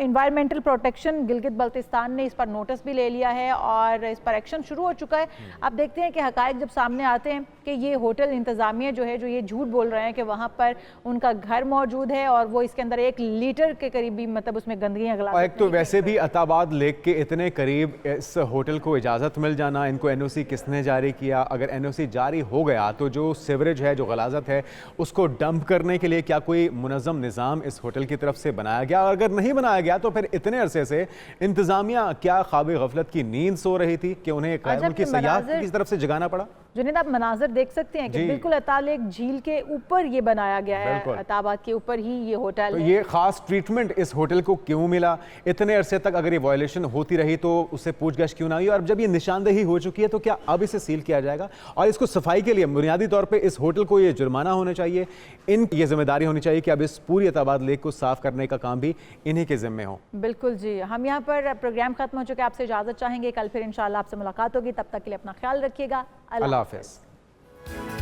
इन्वायरमेंटल प्रोटेक्शन गिलगित बल्तिस्तान ने इस पर नोटिस भी ले लिया है और इस पर एक्शन शुरू हो चुका है। अब देखते हैं कि हकायक जब सामने आते हैं कि ये होटल इंतज़ामिया जो है, जो ये झूठ बोल रहे हैं कि वहाँ पर उनका घर मौजूद है और वो इसके अंदर 1 लीटर के करीब भी मतलब उसमें गंदगियाँ और एक तो वैसे भी अताबाद लेक के इतने करीब इस होटल को इजाज़त मिल जाना, इनको एनओसी किसने जारी किया? अगर एनओसी जारी हो गया तो जो सीवरेज है, जो गलाजत है, उसको डंप करने के लिए क्या कोई मुनज़्ज़म निज़ाम इस होटल की तरफ से बनाया गया? और अगर नहीं बनाया गया तो फिर इतने अरसे से इंतज़ामिया क्या ख्वाब गफलत की नींद सो रही थी कि उन्हें कायम की सयाह की तरफ से जगाना पड़ा? जुनेद, आप मनाजर देख सकते हैं कि बिल्कुल अताल एक झील के ऊपर ये बनाया गया है, अताबाद के ऊपर ही ये होटल तो है। ये खास ट्रीटमेंट इस होटल को क्यों मिला? इतने अरसे तक अगर ये वायलेशन होती रही तो उससे पूछगछ क्यों ना हुई? और जब ये निशानदेही हो चुकी है तो क्या अब इसे सील किया जाएगा? और इसको सफाई के लिए बुनियादी तौर पे इस होटल को ये जुर्माना होना चाहिए, इनकी ये जिम्मेदारी होनी चाहिए कि अब इस पूरी अताबाद लेक को साफ करने का काम भी इन्हीं के जिम्मे हो। बिल्कुल जी, हम यहाँ पर प्रोग्राम खत्म हो चुके हैं, आपसे इजाजत चाहेंगे, कल फिर इंशाल्लाह आपसे मुलाकात होगी, तब तक के लिए अपना ख्याल रखिएगा। अल्लाह हाफिज़।